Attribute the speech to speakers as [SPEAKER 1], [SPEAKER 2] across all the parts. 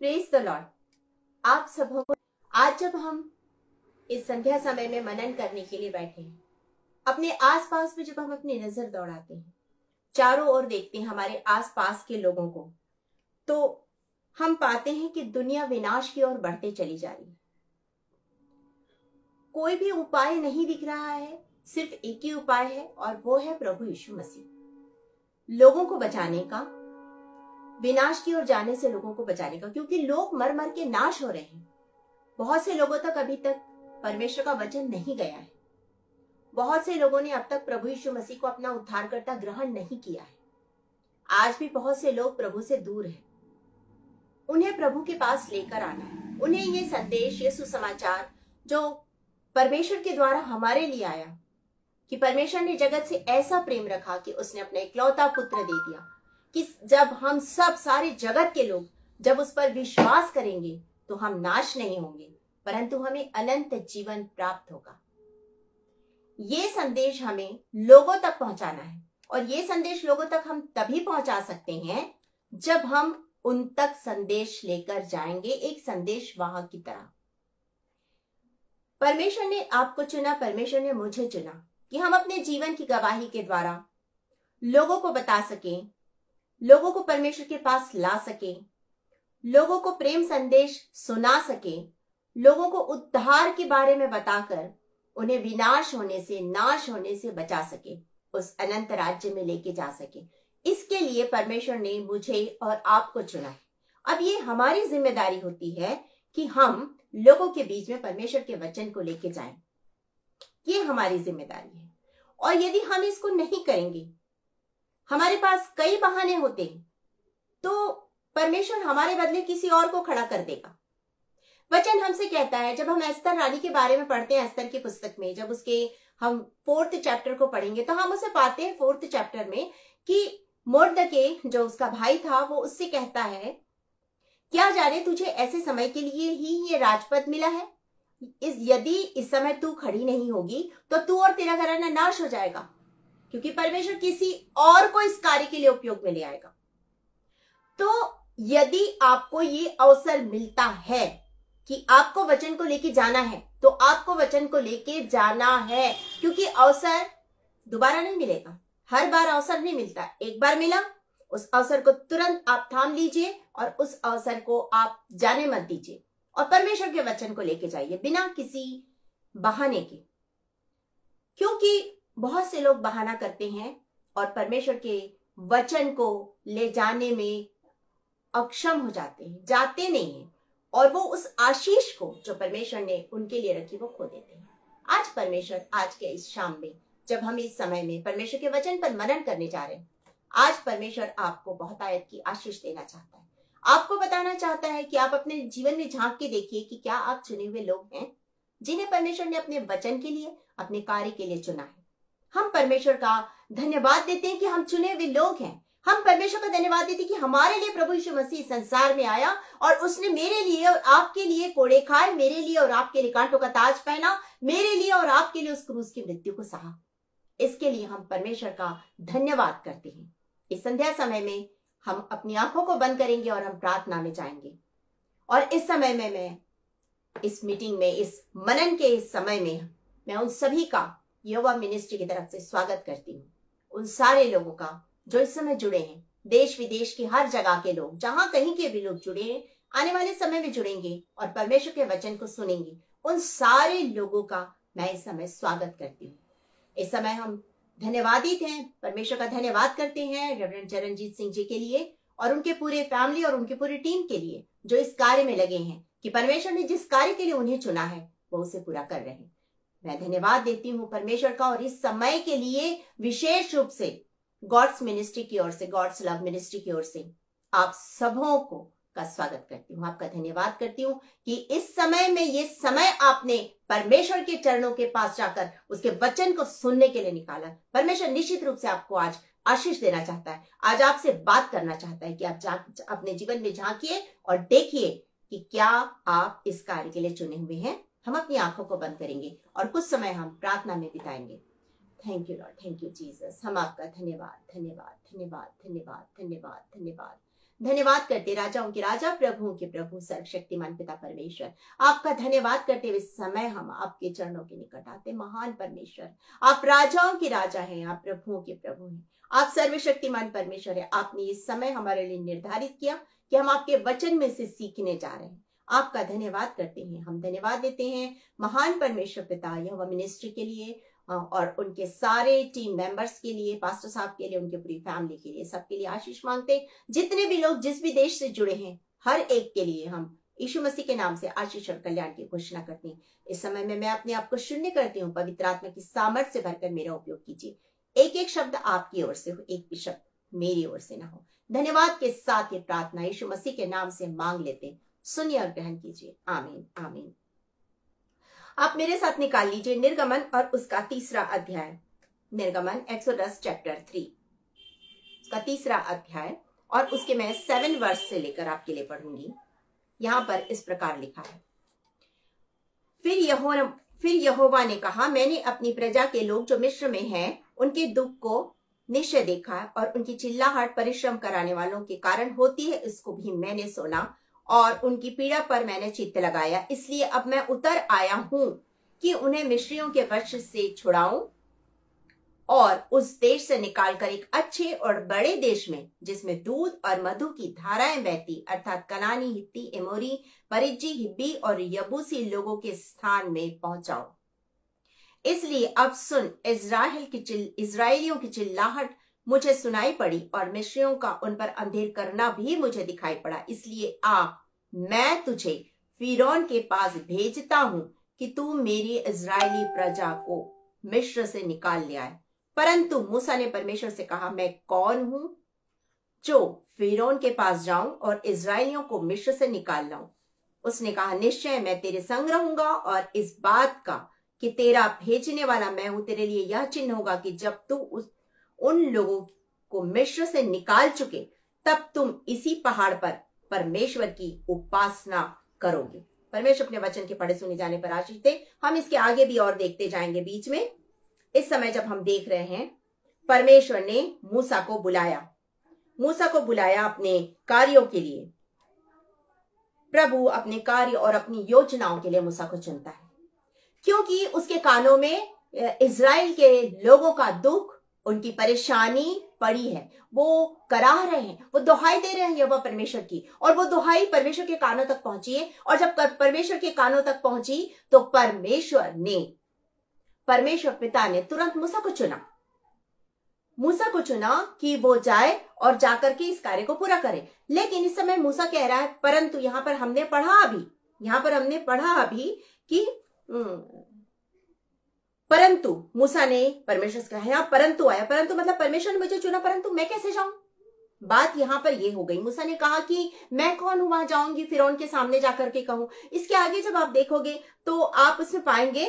[SPEAKER 1] Praise the Lord. आप सबों को आज जब हम इस संध्या समय में मनन करने के लिए बैठे हैं, अपने आसपास में जब हम अपनी नजर दौड़ाते हैं, चारों ओर देखते हैं हमारे आसपास के लोगों को, तो हम पाते हैं कि दुनिया विनाश की ओर बढ़ते चली जा रही है। कोई भी उपाय नहीं दिख रहा है, सिर्फ एक ही उपाय है और वो है प्रभु यीशु मसीह। लोगों को बचाने का, विनाश की ओर जाने से लोगों को बचाने का, क्योंकि लोग मर मर के नाश हो रहे हैं। बहुत से लोगों तक अभी तक परमेश्वर का वचन नहीं गया है। बहुत से लोगों ने अब तक प्रभु यीशु मसीह को अपना उद्धारकर्ता ग्रहण नहीं किया है। आज भी बहुत से लोग प्रभु से दूर हैं। उन्हें प्रभु के पास लेकर आना है। उन्हें ये संदेश, ये सुसमाचार जो परमेश्वर के द्वारा हमारे लिए आया कि परमेश्वर ने जगत से ऐसा प्रेम रखा कि उसने अपना इकलौता पुत्र दे दिया कि जब हम सब सारे जगत के लोग जब उस पर विश्वास करेंगे तो हम नाश नहीं होंगे, परंतु हमें अनंत जीवन प्राप्त होगा। ये संदेश हमें लोगों तक पहुंचाना है और ये संदेश लोगों तक हम तभी पहुंचा सकते हैं जब हम उन तक संदेश लेकर जाएंगे, एक संदेश वाहक की तरह। परमेश्वर ने आपको चुना, परमेश्वर ने मुझे चुना कि हम अपने जीवन की गवाही के द्वारा लोगों को बता सकें, लोगों को परमेश्वर के पास ला सके, लोगों को प्रेम संदेश सुना सके, लोगों को उद्धार के बारे में बताकर उन्हें विनाश होने से, नाश होने से बचा सके, उस अनंत राज्य में लेके जा सके। इसके लिए परमेश्वर ने मुझे और आपको चुना है। अब ये हमारी जिम्मेदारी होती है कि हम लोगों के बीच में परमेश्वर के वचन को लेके जाएं। ये हमारी जिम्मेदारी है। और यदि हम इसको नहीं करेंगे, हमारे पास कई बहाने होते हैं, तो परमेश्वर हमारे बदले किसी और को खड़ा कर देगा। वचन हमसे कहता है, जब हम एस्तर रानी के बारे में पढ़ते हैं एस्तर की पुस्तक में, जब उसके हम 4th चैप्टर को पढ़ेंगे तो हम उसे पाते हैं 4th चैप्टर में कि मोर्दके जो उसका भाई था वो उससे कहता है, क्या जाने तुझे ऐसे समय के लिए ही ये राजपद मिला है? यदि इस समय तू खड़ी नहीं होगी तो तू और तेरा घराना नाश हो जाएगा, क्योंकि परमेश्वर किसी और को इस कार्य के लिए उपयोग में ले आएगा। तो यदि आपको ये अवसर मिलता है कि आपको वचन को लेके जाना है, तो आपको वचन को लेके जाना है, क्योंकि अवसर दोबारा नहीं मिलेगा। हर बार अवसर नहीं मिलता। एक बार मिला, उस अवसर को तुरंत आप थाम लीजिए और उस अवसर को आप जाने मत दीजिए और परमेश्वर के वचन को लेके जाइए बिना किसी बहाने के। क्योंकि बहुत से लोग बहाना करते हैं और परमेश्वर के वचन को ले जाने में अक्षम हो जाते हैं, जाते नहीं हैं, और वो उस आशीष को जो परमेश्वर ने उनके लिए रखी वो खो देते हैं। आज परमेश्वर, आज के इस शाम में जब हम इस समय में परमेश्वर के वचन पर मनन करने जा रहे हैं, आज परमेश्वर आपको बहुत आयत की आशीष देना चाहता है। आपको बताना चाहता है कि आप अपने जीवन में झांक के देखिए कि क्या आप चुने हुए लोग हैं जिन्हें परमेश्वर ने अपने वचन के लिए, अपने कार्य के लिए चुना है। हम परमेश्वर का धन्यवाद देते हैं कि हम चुने हुए लोग हैं। हम परमेश्वर का धन्यवाद देते हैं कि हमारे लिए प्रभु यीशु मसीह संसार में आया और उसने मेरे लिए और आपके लिए कोड़े खाए, मेरे लिए और आपके लिए कांटों का ताज पहना, मेरे लिए और आपके लिए उस क्रूस की मृत्यु को सहा। इसके लिए हम परमेश्वर का धन्यवाद करते हैं। इस संध्या समय में हम अपनी आंखों को बंद करेंगे और हम प्रार्थना में जाएंगे। और इस समय में मैं इस मीटिंग में, इस मनन के इस समय में, मैं उन सभी का युवा मिनिस्ट्री की तरफ से स्वागत करती हूँ। उन सारे लोगों का जो इस समय जुड़े हैं, देश विदेश के हर जगह के लोग, जहां कहीं के भी लोग जुड़े हैं, आने वाले समय में जुड़ेंगे और परमेश्वर के वचन को सुनेंगे, उन सारे लोगों का मैं इस समय स्वागत करती हूँ। इस समय हम धन्यवादित हैं, परमेश्वर का धन्यवाद करते हैं रेवरेंड चरणजीत सिंह जी के लिए और उनके पूरे फैमिली और उनकी पूरी टीम के लिए जो इस कार्य में लगे हैं कि परमेश्वर ने जिस कार्य के लिए उन्हें चुना है वो उसे पूरा कर रहे हैं। मैं धन्यवाद देती हूँ परमेश्वर का और इस समय के लिए विशेष रूप से गॉड्स मिनिस्ट्री की ओर से, गॉड्स लव मिनिस्ट्री की ओर से आप सबों को का स्वागत करती हूँ। आपका धन्यवाद करती हूँ कि इस समय में, ये समय आपने परमेश्वर के चरणों के पास जाकर उसके वचन को सुनने के लिए निकाला। परमेश्वर निश्चित रूप से आपको आज आशीष देना चाहता है, आज आपसे बात करना चाहता है कि आप अपने जीवन में झांकिए और देखिए कि क्या आप इस कार्य के लिए चुने हुए हैं। हम अपनी आंखों को बंद करेंगे और कुछ समय हम प्रार्थना में बिताएंगे। Thank you Lord, thank you Jesus. हम आपका धन्यवाद, धन्यवाद, धन्यवाद, धन्यवाद, धन्यवाद, धन्यवाद, धन्यवाद करते राजाओं के राजा प्रभुओं के प्रभु सर्वशक्तिमान पिता परमेश्वर, आपका धन्यवाद करते हुए समय हम आपके चरणों के निकट आते। महान परमेश्वर, आप राजाओं के राजा हैं, आप प्रभुओं के प्रभु हैं, आप सर्वशक्तिमान परमेश्वर है। आपने इस समय हमारे लिए निर्धारित किया कि हम आपके वचन में से सीखने जा रहे हैं। आपका धन्यवाद करते हैं। हम धन्यवाद देते हैं महान परमेश्वर पिता यहोवा मिनिस्ट्री के लिए और उनके सारे टीम मेंबर्स के लिए, पास्टर साहब के लिए, उनके पूरी फैमिली के लिए, सबके लिए आशीष मांगते हैं। जितने भी लोग जिस भी देश से जुड़े हैं हर एक के लिए हम यीशु मसीह के नाम से आशीष और कल्याण की घोषणा करते हैं। इस समय में मैं अपने आप को शून्य करती हूँ। पवित्र आत्मा की सामर्थ से भरकर मेरा उपयोग कीजिए। एक एक शब्द आपकी ओर से हो, एक भी शब्द मेरी ओर से ना हो। धन्यवाद के साथ ये प्रार्थना यीशु मसीह के नाम से मांग लेते हैं। सुनिए और ग्रहण कीजिए। आमीन आमीन। आप मेरे साथ निकाल लीजिए निर्गमन और उसका 3रा अध्याय। निर्गमन एक्सोडस चैप्टर 3 उसका 3रा अध्याय और उसके मैं 7 वर्ष से लेकर आपके लिए पढ़ूंगी। यहां पर इस प्रकार लिखा है, फिर यहोवा ने कहा, मैंने अपनी प्रजा के लोग जो मिस्र में हैं उनके दुख को निश्चय देखा और उनकी चिल्लाहट परिश्रम कराने वालों के कारण होती है, इसको भी मैंने सुना और उनकी पीड़ा पर मैंने चित्त लगाया। इसलिए अब मैं उतर आया हूं कि उन्हें मिस्रियों के वश से छुड़ाऊं और उस देश से निकालकर एक अच्छे और बड़े देश में, जिसमें दूध और मधु की धाराएं बहती, अर्थात कनानी, हित्ती, एमोरी, परिज्जी, हिब्बी और यबूसी लोगों के स्थान में पहुंचाऊं। इसलिए अब सुन, इजराइलियों की चिल्लाहट मुझे सुनाई पड़ी और मिस्रियों का उन पर अंधेर करना भी मुझे दिखाई पड़ा। इसलिए मैं तुझे फिरौन के पास भेजता हूं कि तू मेरी इजरायली प्रजा को मिस्र से निकाल ले आए। परंतु मूसा ने परमेश्वर से कहा, मैं कौन हूं जो फिरौन के पास जाऊं और इजरायलियों को मिस्र से निकाल लाऊं। उसने कहा, निश्चय मैं तेरे संग रहूंगा और इस बात का कि तेरा भेजने वाला मैं हूं तेरे लिए यह चिन्ह होगा कि जब तू उन लोगों को मिस्र से निकाल चुके तब तुम इसी पहाड़ पर परमेश्वर की उपासना करोगे। परमेश्वर अपने वचन के पढ़े सुने जाने पर आशीष दे। हम इसके आगे भी और देखते जाएंगे बीच में। इस समय जब हम देख रहे हैं, परमेश्वर ने मूसा को बुलाया अपने कार्यों के लिए। प्रभु अपने कार्य और अपनी योजनाओं के लिए मूसा को चुनता है, क्योंकि उसके कानों में इजराइल के लोगों का दुख, उनकी परेशानी पड़ी है। वो कराह रहे हैं, वो दुहाई दे रहे हैं यहोवा परमेश्वर की, और वो दुहाई परमेश्वर के कानों तक पहुंची है। और जब परमेश्वर के कानों तक पहुंची तो परमेश्वर पिता ने तुरंत मूसा को चुना कि वो जाए और जाकर के इस कार्य को पूरा करे। लेकिन इस समय मूसा कह रहा है, परंतु यहां पर हमने पढ़ा अभी कि परंतु मूसा ने परमेश्वर से कहा, परंतु आया, परंतु मतलब परमेश्वर ने मुझे चुना, परंतु मैं कैसे जाऊं। बात यहां पर ये हो गई। मूसा ने कहा कि मैं कौन हूं, वहां जाऊंगी फिरौन के सामने जाकर के कहूं। इसके आगे जब आप देखोगे तो आप उसमें पाएंगे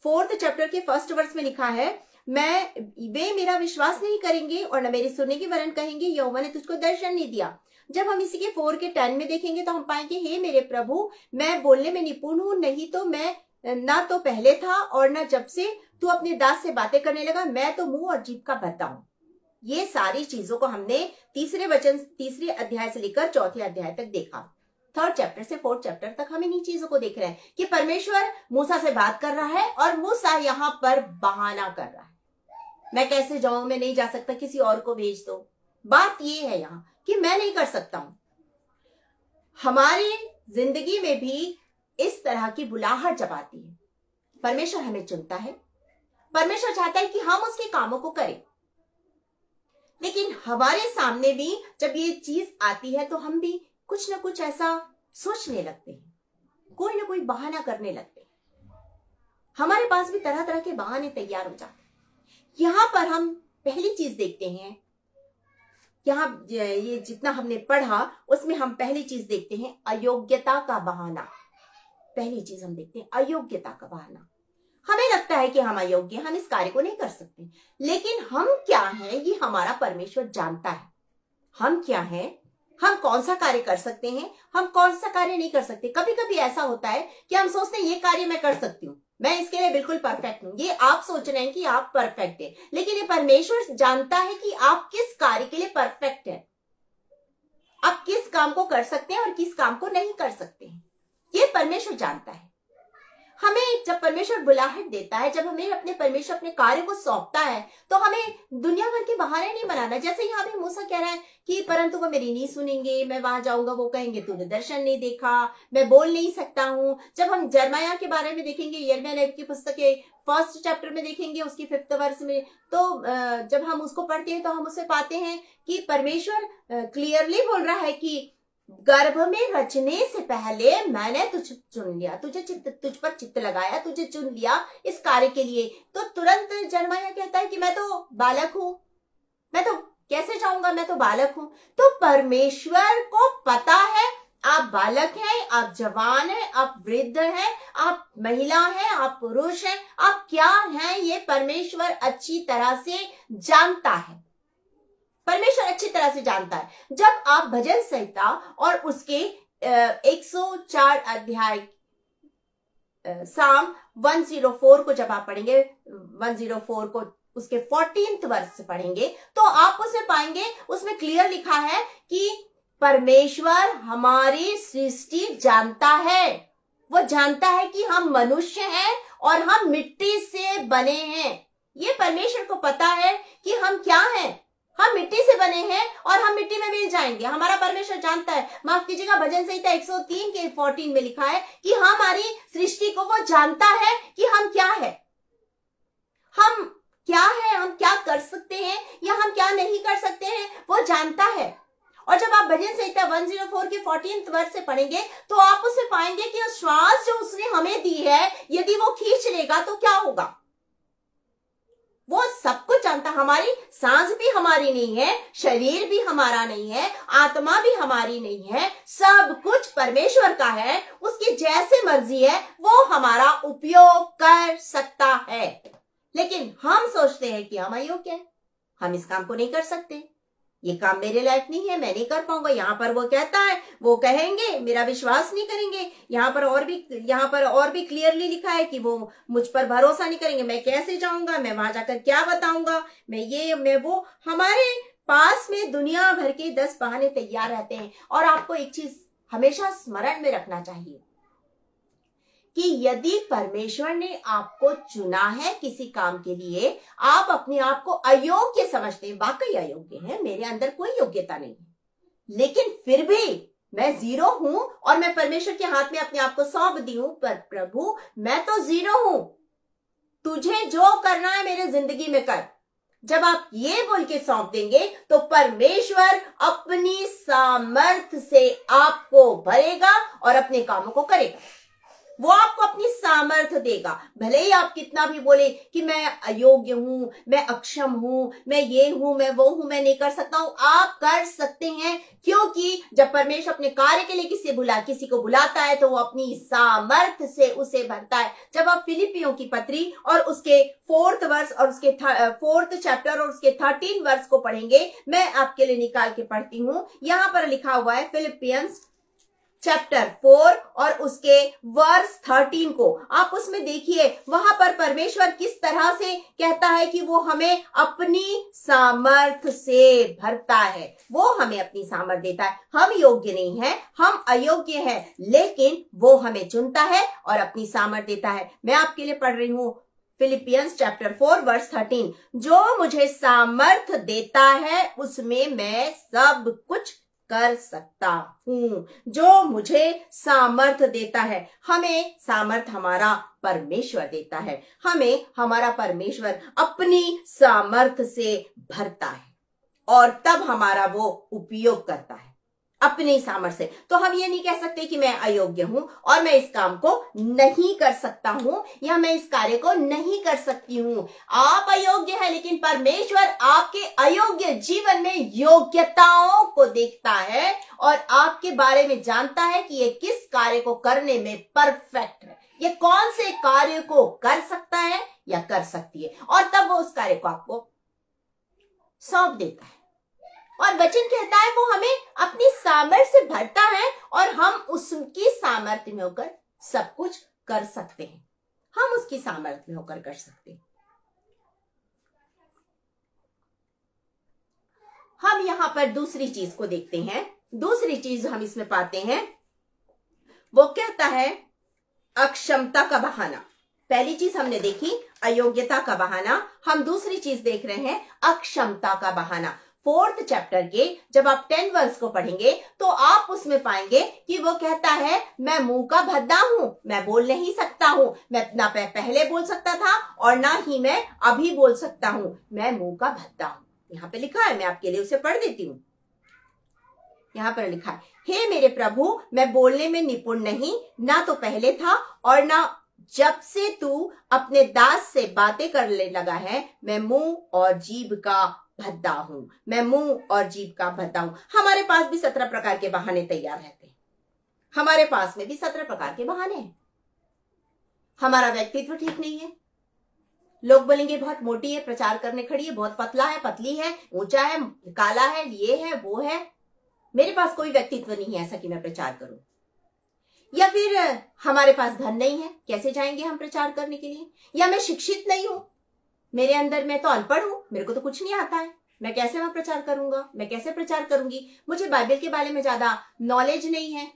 [SPEAKER 1] 4th चैप्टर के 1st वर्ष में लिखा है, वे मेरा विश्वास नहीं करेंगे और न मेरे सुनने की वरन कहेंगे, यहोवा ने तुझको दर्शन नहीं दिया। जब हम इसी के 4 के 10 में देखेंगे तो हम पाएंगे, हे मेरे प्रभु, मैं बोलने में निपुण हूं, नहीं तो मैं ना तो पहले था और ना जब से तू अपने दास से बातें करने लगा, मैं तो मुंह और जीभ का भद्दा हूं। ये सारी चीजों को हमने 3 अध्याय से लेकर 4थे अध्याय तक देखा। 3rd चैप्टर से 4th चैप्टर तक हम इन्हीं चीजों को देख रहे हैं कि परमेश्वर मूसा से बात कर रहा है और मूसा यहाँ पर बहाना कर रहा है, मैं कैसे जाऊं, मैं नहीं जा सकता, किसी और को भेज दो। बात ये है यहाँ कि मैं नहीं कर सकता हूं। हमारी जिंदगी में भी इस तरह की बुलाहट जब आती है, परमेश्वर हमें चुनता है, परमेश्वर चाहता है कि हम उसके कामों को करें, लेकिन हमारे सामने भी जब ये चीज आती है तो हम भी कुछ ना कुछ ऐसा सोचने लगते हैं, कोई ना कोई बहाना करने लगते हैं। हमारे पास भी तरह तरह के बहाने तैयार हो जाते हैं। यहां पर हम पहली चीज देखते हैं, यहां ये जितना हमने पढ़ा उसमें हम पहली चीज देखते हैं, अयोग्यता का बहाना। पहली चीज हम देखते हैं अयोग्यता का बहाना। हमें लगता है कि हम अयोग्य, हम इस कार्य को नहीं कर सकते, लेकिन हम क्या हैं ये हमारा परमेश्वर जानता है। हम क्या हैं, हम कौन सा कार्य कर सकते हैं, हम कौन सा कार्य नहीं कर सकते। कभी कभी ऐसा होता है कि हम सोचते हैं ये कार्य मैं कर सकती हूँ, मैं इसके लिए बिल्कुल परफेक्ट हूं। ये आप सोच रहे हैं कि आप परफेक्ट है, लेकिन ये परमेश्वर जानता है कि आप किस कार्य के लिए परफेक्ट है। आप किस काम को कर सकते हैं और किस काम को नहीं कर सकते हैं, ये परमेश्वर जानता है। हमें जब परमेश्वर बुलाहट देता है, जब हमें अपने परमेश्वर अपने कार्य को सौंपता है, तो हमें दुनिया भर के बहाने नहीं बनाना। जैसे यहाँ भी मूसा कह रहा है कि परंतु वो मेरी नहीं सुनेंगे, मैं वहां जाऊंगा वो कहेंगे तूने दर्शन नहीं देखा, मैं बोल नहीं सकता हूँ। जब हम यिर्मयाह के बारे में देखेंगे, यिर्मयाह नबी की पुस्तक के 1st चैप्टर में देखेंगे, उसकी 5th वर्स में, तो जब हम उसको पढ़ते हैं तो हम उसे पाते हैं कि परमेश्वर क्लियरली बोल रहा है कि गर्भ में रचने से पहले मैंने तुझे चुन लिया, तुझ पर चित्त लगाया, तुझे चुन लिया इस कार्य के लिए। तो तुरंत यिर्मयाह कहता है कि मैं तो बालक हूं, मैं तो कैसे जाऊंगा, मैं तो बालक हूं। तो परमेश्वर को पता है आप बालक हैं, आप जवान हैं, आप वृद्ध हैं, आप महिला हैं, आप पुरुष हैं, आप क्या हैं, ये परमेश्वर अच्छी तरह से जानता है। परमेश्वर अच्छी तरह से जानता है। जब आप भजन संहिता और उसके 104 अध्याय साम 104 को जब आप पढ़ेंगे, 104 को उसके 14th वर्ष से पढ़ेंगे, तो आप उसमें पाएंगे, उसमें क्लियर लिखा है कि परमेश्वर हमारी सृष्टि जानता है। वो जानता है कि हम मनुष्य हैं और हम मिट्टी से बने हैं। ये परमेश्वर को पता है कि हम क्या हैं, हम मिट्टी से बने हैं और हम मिट्टी में मिल जाएंगे। हमारा परमेश्वर जानता है। माफ कीजिएगा, भजन संहिता 103 के 14 में लिखा है कि हमारी सृष्टि को वो जानता है कि हम क्या है, हम क्या है, हम क्या कर सकते हैं या हम क्या नहीं कर सकते हैं, वो जानता है। और जब आप भजन संहिता 104 के 14th वर्ष से पढ़ेंगे तो आप उसे पाएंगे कि उस श्वास जो उसने हमें दी है, यदि वो खींच लेगा तो क्या होगा, वो सब कुछ जानता। हमारी सांस भी हमारी नहीं है, शरीर भी हमारा नहीं है, आत्मा भी हमारी नहीं है, सब कुछ परमेश्वर का है। उसकी जैसे मर्जी है वो हमारा उपयोग कर सकता है। लेकिन हम सोचते हैं कि हम अयोग्य हैं, हम इस काम को नहीं कर सकते, ये काम मेरे लायक नहीं है, मैं नहीं कर पाऊंगा। यहाँ पर वो कहता है, वो कहेंगे मेरा विश्वास नहीं करेंगे। यहाँ पर और भी क्लियरली लिखा है कि वो मुझ पर भरोसा नहीं करेंगे। मैं कैसे जाऊंगा, मैं वहां जाकर क्या बताऊंगा, मैं वो। हमारे पास में दुनिया भर के 10 बहाने तैयार रहते हैं। और आपको एक चीज हमेशा स्मरण में रखना चाहिए कि यदि परमेश्वर ने आपको चुना है किसी काम के लिए, आप अपने आप को अयोग्य समझते हैं, वाकई अयोग्य हैं, मेरे अंदर कोई योग्यता नहीं है, लेकिन फिर भी मैं 0 हूं और मैं परमेश्वर के हाथ में अपने आप को सौंप दी हूं। पर प्रभु मैं तो 0 हूं, तुझे जो करना है मेरे जिंदगी में कर। जब आप ये बोल के सौंप देंगे तो परमेश्वर अपनी सामर्थ्य से आपको भरेगा और अपने कामों को करेगा। वो आपको अपनी सामर्थ्य देगा। भले ही आप कितना भी बोले कि मैं अयोग्य हूं, मैं अक्षम हूं, मैं ये हूं, मैं वो हूं, मैं नहीं कर सकता हूं, आप कर सकते हैं। क्योंकि जब परमेश्वर अपने कार्य के लिए किसी को बुलाता है तो वो अपनी सामर्थ्य से उसे भरता है। जब आप फिलिपियों की पत्री और उसके 4th वर्ष और उसके 4th चैप्टर और उसके 13 वर्ष को पढ़ेंगे, मैं आपके लिए निकाल के पढ़ती हूं। यहां पर लिखा हुआ है फिलिपियंस चैप्टर 4 और उसके वर्स 13 को आप उसमें देखिए। वहां पर परमेश्वर किस तरह से कहता है कि वो हमें अपनी सामर्थ्य से भरता है, वो हमें अपनी सामर्थ्य देता है। हम योग्य नहीं हैं, हम अयोग्य हैं, लेकिन वो हमें चुनता है और अपनी सामर्थ्य देता है। मैं आपके लिए पढ़ रही हूं फिलिपियंस चैप्टर 4 वर्स 13। जो मुझे सामर्थ्य देता है उसमें मैं सब कुछ कर सकता हूं। जो मुझे सामर्थ्य देता है, हमें सामर्थ्य हमारा परमेश्वर देता है, हमें हमारा परमेश्वर अपनी सामर्थ्य से भरता है और तब हमारा वो उपयोग करता है अपनी सामर्थ्य से। तो हम ये नहीं कह सकते कि मैं अयोग्य हूं और मैं इस काम को नहीं कर सकता हूं या मैं इस कार्य को नहीं कर सकती हूं। आप अयोग्य हैं, लेकिन परमेश्वर आपके अयोग्य जीवन में योग्यताओं को देखता है और आपके बारे में जानता है कि ये किस कार्य को करने में परफेक्ट है, ये कौन से कार्य को कर सकता है या कर सकती है, और तब वो उस कार्य को आपको सौंप देता है। और वचन कहता है वो हमें अपनी सामर्थ्य से भरता है और हम उसकी सामर्थ्य में होकर सब कुछ कर सकते हैं। हम उसकी सामर्थ्य में होकर कर सकते हैं। हम यहां पर दूसरी चीज को देखते हैं। दूसरी चीज हम इसमें पाते हैं, वो कहता है अक्षमता का बहाना। पहली चीज हमने देखी अयोग्यता का बहाना, हम दूसरी चीज देख रहे हैं अक्षमता का बहाना। 4th चैप्टर के जब आप 10 वर्स को पढ़ेंगे तो आप उसमें पाएंगे कि वो कहता है मैं मुंह का भद्दा हूं, मैं बोल नहीं सकता हूं, मैं ना पहले बोल सकता था और ना ही मैं अभी बोल सकता हूं, मैं मुंह का भद्दा हूं। यहां पे लिखा है, मैं आपके लिए उसे पढ़ देती हूं। यहां पर लिखा है, हे मेरे प्रभु, मैं बोलने में निपुण नहीं, ना तो पहले था और ना जब से तू अपने दास से बातें करने लगा है, मैं मुंह और जीभ का भद्दा हूं, मैं मुंह और जीभ का भद्दा हूं। हमारे पास भी 17 प्रकार के बहाने तैयार रहते हैं, हमारे पास में भी 17 प्रकार के बहाने हैं। हमारा व्यक्तित्व ठीक नहीं है, लोग बोलेंगे बहुत मोटी है, प्रचार करने खड़ी है, बहुत पतला है, पतली है, ऊंचा है, काला है, ये है वो है। मेरे पास कोई व्यक्तित्व नहीं है ऐसा कि मैं प्रचार करूं। या फिर हमारे पास धन नहीं है, कैसे जाएंगे हम प्रचार करने के लिए। या मैं शिक्षित नहीं हूं, मेरे अंदर, मैं तो अनपढ़ हूं, मेरे को तो कुछ नहीं आता है, मैं कैसे वहां प्रचार करूंगा, मैं कैसे प्रचार करूंगी। मुझे बाइबल के बारे में ज्यादा नॉलेज नहीं है,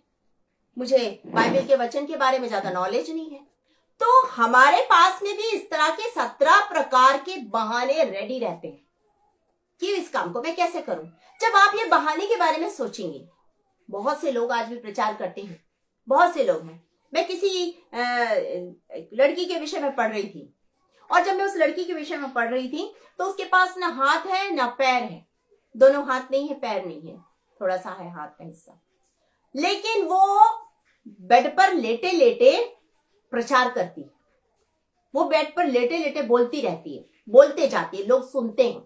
[SPEAKER 1] मुझे बाइबल के वचन के बारे में ज्यादा नॉलेज नहीं है। तो हमारे पास में भी इस तरह के 17 प्रकार के बहाने रेडी रहते हैं कि इस काम को मैं कैसे करूं। जब आप ये बहाने के बारे में सोचेंगे, बहुत से लोग आज भी प्रचार करते हैं, बहुत से लोग हैं। मैं किसी लड़की के विषय में पढ़ रही थी और जब मैं उस लड़की के विषय में पढ़ रही थी तो उसके पास ना हाथ है ना पैर है, दोनों हाथ नहीं है, पैर नहीं है, थोड़ा सा है हाथ का हिस्सा, लेकिन वो बेड पर लेटे लेटे प्रचार करती है। वो बेड पर लेटे लेटे बोलती रहती है, बोलते जाती है, लोग सुनते हैं,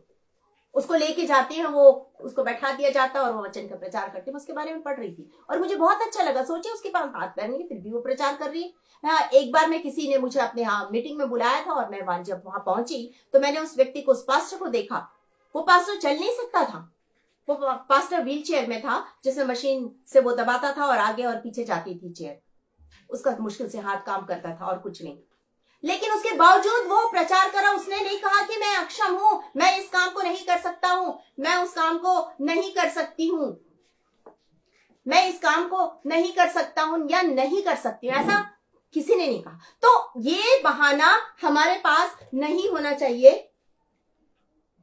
[SPEAKER 1] उसको लेके जाते हैं, वो उसको बैठा दिया जाता है और वो वचन का प्रचार करते हैं। मैं उसके बारे में पढ़ रही थी और मुझे बहुत अच्छा लगा। सोचिए उसके पास हाथ पैर नहीं, फिर भी वो प्रचार कर रही है। एक बार में किसी ने मुझे अपने मीटिंग में बुलाया था और मैं जब वहां पहुंची तो मैंने उस व्यक्ति को, उस पास्टर को देखा। वो पास्टर चल नहीं सकता था, वो पास्टर व्हील चेयर में था जिसमें मशीन से वो दबाता था और आगे और पीछे जाती थी चेयर, उसका मुश्किल से हाथ काम करता था और कुछ नहीं। लेकिन उसके बावजूद वो प्रचार करा। उसने नहीं कहा कि मैं अक्षम हूं, मैं इस काम को नहीं कर सकता हूं, मैं उस काम को नहीं कर सकती हूं, मैं इस काम को नहीं कर सकता हूं या नहीं कर सकती हूं, ऐसा किसी ने नहीं कहा। तो ये बहाना हमारे पास नहीं होना चाहिए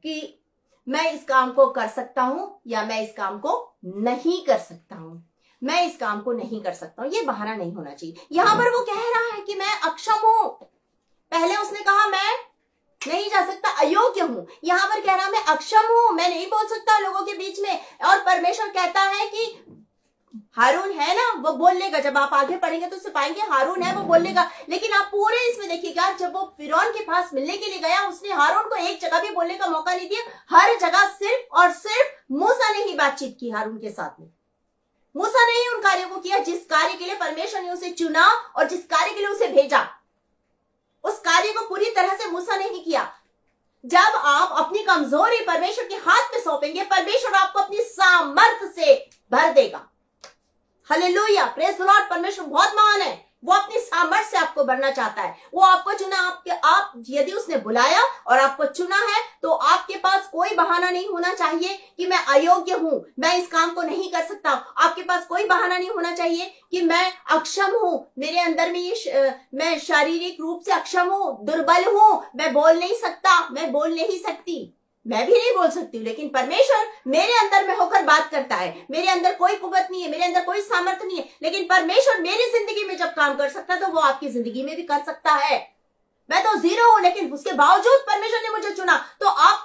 [SPEAKER 1] कि मैं इस काम को कर सकता हूं या मैं इस काम को नहीं कर सकता हूं, मैं इस काम को नहीं कर सकता हूं। ये बहाना नहीं होना चाहिए। यहां पर वो कह रहा है कि मैं अक्षम हूं, पहले उसने कहा मैं नहीं जा सकता, अयोग्य हूं, यहां पर कह रहा मैं अक्षम हूं, मैं नहीं बोल सकता लोगों के बीच में। और परमेश्वर कहता है कि हारून है ना, वो बोल लेगा। जब आप आगे पढ़ेंगे तो उसे पाएंगे हारून है, वो बोल लेगा। लेकिन आप पूरे इसमें देखिएगा, जब वो फिरौन के पास मिलने के लिए गया, उसने हारून को एक जगह भी बोलने का मौका नहीं दिया। हर जगह सिर्फ और सिर्फ मूसा ने ही बातचीत की हारून के साथ में। मूसा ने ही उन कार्यों को किया जिस कार्य के लिए परमेश्वर ने उसे चुना और जिस कार्य के लिए उसे भेजा, उस कार्य को पूरी तरह से मूसा ने ही किया। जब आप अपनी कमजोरी परमेश्वर के हाथ में सौंपेंगे, परमेश्वर आपको अपनी सामर्थ्य से भर देगा। Hallelujah, praise the Lord. परमेश्वर बहुत महान है, वो अपनी सामर्थ्य से आपको भरना चाहता है। वो आपको चुना, आप यदि उसने बुलाया और आपको चुना है तो आपके पास कोई बहाना नहीं होना चाहिए कि मैं अयोग्य हूं, मैं इस काम को नहीं कर सकता। आपके पास कोई बहाना नहीं होना चाहिए कि मैं अक्षम हूं, मेरे अंदर में मैं शारीरिक रूप से अक्षम हूं, दुर्बल हूं, मैं बोल नहीं सकता, मैं बोल नहीं सकती, मैं भी नहीं बोल सकती हूँ। लेकिन परमेश्वर मेरे अंदर में होकर बात करता है। मेरे अंदर कोई कुवत नहीं है, मेरे अंदर कोई सामर्थ्य नहीं है, लेकिन परमेश्वर मेरी जिंदगी में जब काम कर सकता है तो वो आपकी जिंदगी में भी कर सकता है। मैं तो जीरो हूं, लेकिन उसके बावजूद परमेश्वर ने मुझे चुना। तो आप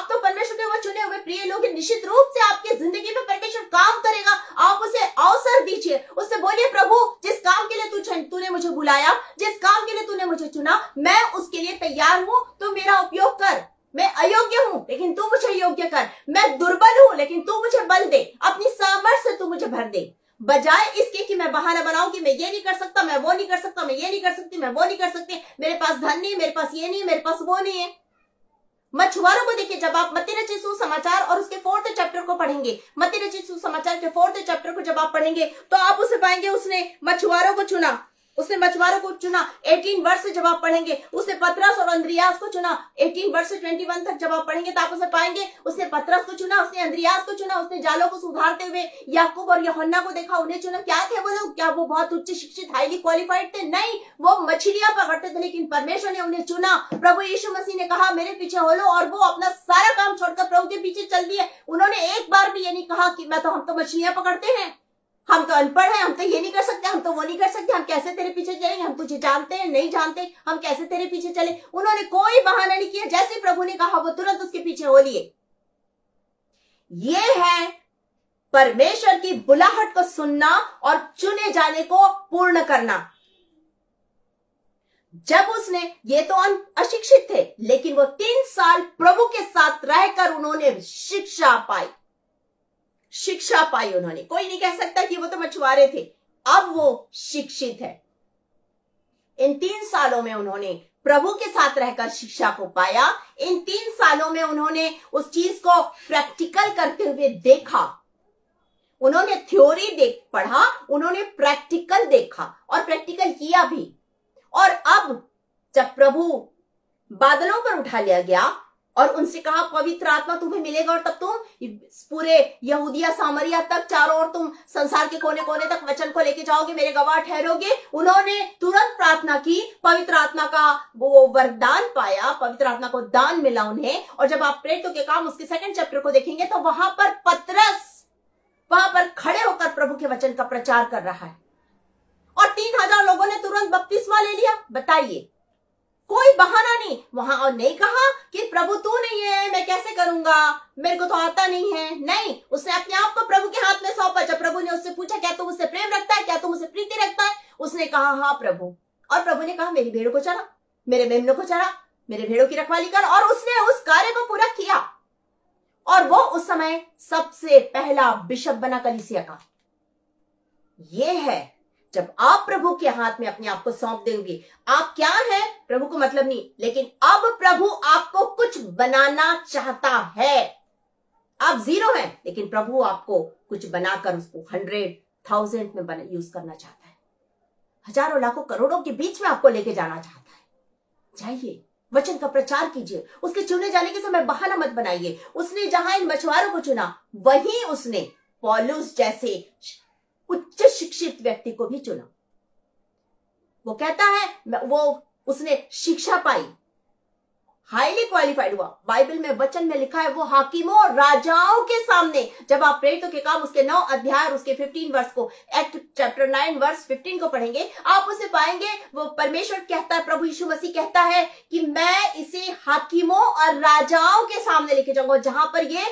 [SPEAKER 1] तो परमेश्वर के वो चुने हुए प्रिय लोग, निश्चित रूप से आपकी जिंदगी में परमेश्वर काम करेगा। आप उसे अवसर दीजिए, उससे बोलिए प्रभु जिस काम के लिए तूने मुझे बुलाया, जिस काम के लिए तूने मुझे चुना, मैं उसके लिए तैयार हूं, तू मेरा उपयोग कर। मैं अयोग्य हूं लेकिन तू मुझे योग्य कर, मैं दुर्बल हूं लेकिन तू मुझे बल दे, अपनी सामर्थ्य से तू मुझे भर दे। बजाय इसके कि मैं बहाना बनाऊं कि मैं ये नहीं कर सकता, मैं वो नहीं कर सकता, मैं ये नहीं कर सकती, मैं वो नहीं कर सकती, मेरे पास धन नहीं, मेरे पास ये नहीं, मेरे पास वो नहीं है। मछुआरों को देखिए, जब आप मत्ती रचित सुसमाचार और उसके 4th चैप्टर को पढ़ेंगे, मत्ती रचित सुसमाचार के 4th चैप्टर को जब आप पढ़ेंगे तो आप उसे पाएंगे उसने मछुआरों को चुना। उसने मछुआरों को चुना। 18 वर्ष से जब आप पढ़ेंगे, उसने पतरस और अंद्रियास को चुना। 18 वर्ष से 21 तक जब आप पढ़ेंगे तो आप उसे पाएंगे, उसने पतरस को चुना, उसने अंद्रियास को चुना, उसने जालों को सुधारते हुए याकूब और यूहन्ना को देखा, उन्हें चुना। क्या थे वो लोग? क्या वो बहुत उच्च शिक्षित, हाईली क्वालिफाइड थे? नहीं, वो मछलियां पकड़ते थे, लेकिन परमेश्वर ने उन्हें चुना। प्रभु यीशु मसीह ने कहा मेरे पीछे हो लो, और वो अपना सारा काम छोड़कर प्रभु के पीछे चल दिए। उन्होंने एक बार भी ये नहीं कहा कि हम तो मछलियां पकड़ते हैं, हम तो अनपढ़ हैं, हम तो ये नहीं कर सकते, हम तो वो नहीं कर सकते, हम कैसे तेरे पीछे चलेंगे, हम तुझे जानते हैं नहीं जानते, हम कैसे तेरे पीछे चले। उन्होंने कोई बहाना नहीं किया, जैसे प्रभु ने कहा वो तुरंत उसके पीछे हो लिए। ये है परमेश्वर की बुलाहट को सुनना और चुने जाने को पूर्ण करना। जब उसने, ये तो अशिक्षित थे, लेकिन वो 3 साल प्रभु के साथ रहकर उन्होंने शिक्षा पाई उन्होंने। कोई नहीं कह सकता कि वो तो मछुआरे थे, अब वो शिक्षित है। इन 3 सालों में उन्होंने प्रभु के साथ रहकर शिक्षा को पाया। इन 3 सालों में उन्होंने उस चीज को प्रैक्टिकल करते हुए देखा। उन्होंने थ्योरी पढ़ा, उन्होंने प्रैक्टिकल देखा और प्रैक्टिकल किया भी। और अब जब प्रभु बादलों पर उठा लिया गया और उनसे कहा पवित्र आत्मा तुम्हें मिलेगा, और तब तुम पूरे यहूदिया सामरिया तक, चारों ओर तुम संसार के कोने कोने तक वचन को लेके जाओगे, मेरे गवाह ठहरोगे। उन्होंने तुरंत प्रार्थना की, पवित्र आत्मा का वो वरदान पाया, पवित्र आत्मा को दान मिला उन्हें। और जब आप प्रेरितों के काम उसके 2nd चैप्टर को देखेंगे तो वहां पर पतरस वहां पर खड़े होकर प्रभु के वचन का प्रचार कर रहा है, और 3000 लोगों ने तुरंत बपतिस्मा ले लिया। बताइए, कोई बहाना नहीं वहां। और नहीं कहा कि प्रभु तू नहीं है, मैं कैसे करूंगा, मेरे को तो आता नहीं है। नहीं, उसने अपने आप को प्रभु के हाथ में सौंपा। जब प्रभु ने उससे पूछा क्या तुम उससे प्रेम रखता है, क्या तुम उससे प्रीति रखता है, उसने कहा हाँ प्रभु। और प्रभु ने कहा मेरी भेड़ों को चरा, मेरे मेमनों को चरा, मेरे भेड़ों की रखवाली कर। और उसने उस कार्य को पूरा किया, और वो उस समय सबसे पहला बिशप बना कलीसिया का। ये है जब आप प्रभु के हाथ में अपने आप को सौंप देंगे। आप क्या है प्रभु को मतलब नहीं, लेकिन अब प्रभु आपको कुछ बनाना चाहता है। आप 0 हैं, लेकिन प्रभु आपको कुछ बनाकर उसको 100,000 में यूज करना चाहता है। हजारों लाखों करोड़ों के बीच में आपको लेके जाना चाहता है। जाइए, वचन का प्रचार कीजिए, उसके चुने जाने के समय बहाना मत बनाइए। उसने जहां इन मछुआरों को चुना, वहीं उसने पौलुस जैसे उच्च शिक्षित व्यक्ति को भी चुना। वो कहता है उसने शिक्षा पाई, हाईली क्वालिफाइड हुआ। बाइबल में वचन में लिखा है वो हाकिमों और राजाओं के सामने, जब आप प्रेरितों के काम उसके 9 अध्याय उसके 15 वर्ष को, एक्ट चैप्टर 9 वर्ष 15 को पढ़ेंगे, आप उसे पाएंगे। वो परमेश्वर कहता है, प्रभु यीशु मसीह कहता है कि मैं इसे हाकिमों और राजाओं के सामने लेके जाऊंगा, जहां पर ये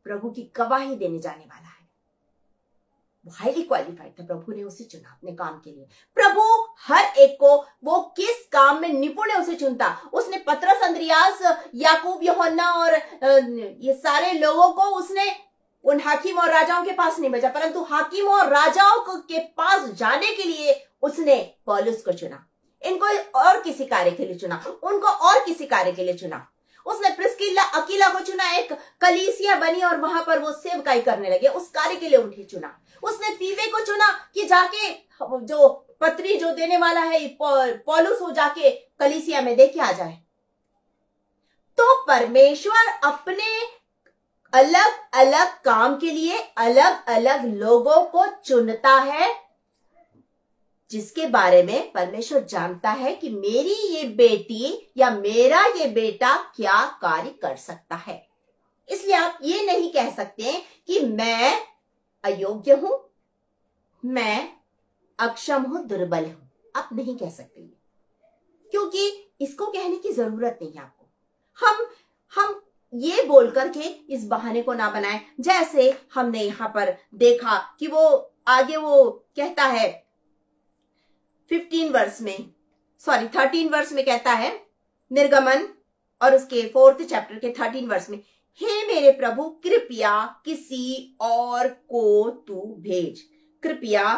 [SPEAKER 1] प्रभु की गवाही देने जाने वाला है। वो हाईली क्वालिफाइड था, प्रभु ने उसे चुना अपने काम के लिए। प्रभु हर एक को वो किस काम में निपुण है उसे चुनता। उसने पतरस, अंद्रियास, याकूब, यूहन्ना और ये सारे लोगों को उसने उन हाकिम और राजाओं के पास नहीं भेजा, परंतु हाकिम और राजाओं के पास जाने के लिए उसने पौलुस को चुना। इनको और किसी कार्य के लिए चुना, उनको और किसी कार्य के लिए चुना। उसने प्रिस्किल्ला, अकीला को चुना, एक कलीसिया बनी और वहां पर वो सेवकाई करने लगे, उस कार्य के लिए उन्हें चुना। उसने फीबे को चुना कि जाके जो पत्री जो देने वाला है पौलुस, हो जाके कलीसिया में देखे आ जाए। तो परमेश्वर अपने अलग अलग काम के लिए अलग अलग लोगों को चुनता है, जिसके बारे में परमेश्वर जानता है कि मेरी ये बेटी या मेरा ये बेटा क्या कार्य कर सकता है। इसलिए आप ये नहीं कह सकते कि मैं अयोग्य हूं, मैं अक्षम हूं, दुर्बल हूं। आप नहीं कह सकते, क्योंकि इसको कहने की जरूरत नहीं है आपको। हम ये बोल करके इस बहाने को ना बनाएं, जैसे हमने यहां पर देखा कि वो आगे वो कहता है 13 वर्ष में कहता है निर्गमन, और उसके 4th चैप्टर के 13 वर्ष में, हे मेरे प्रभु कृपया किसी और को तू भेज, कृपया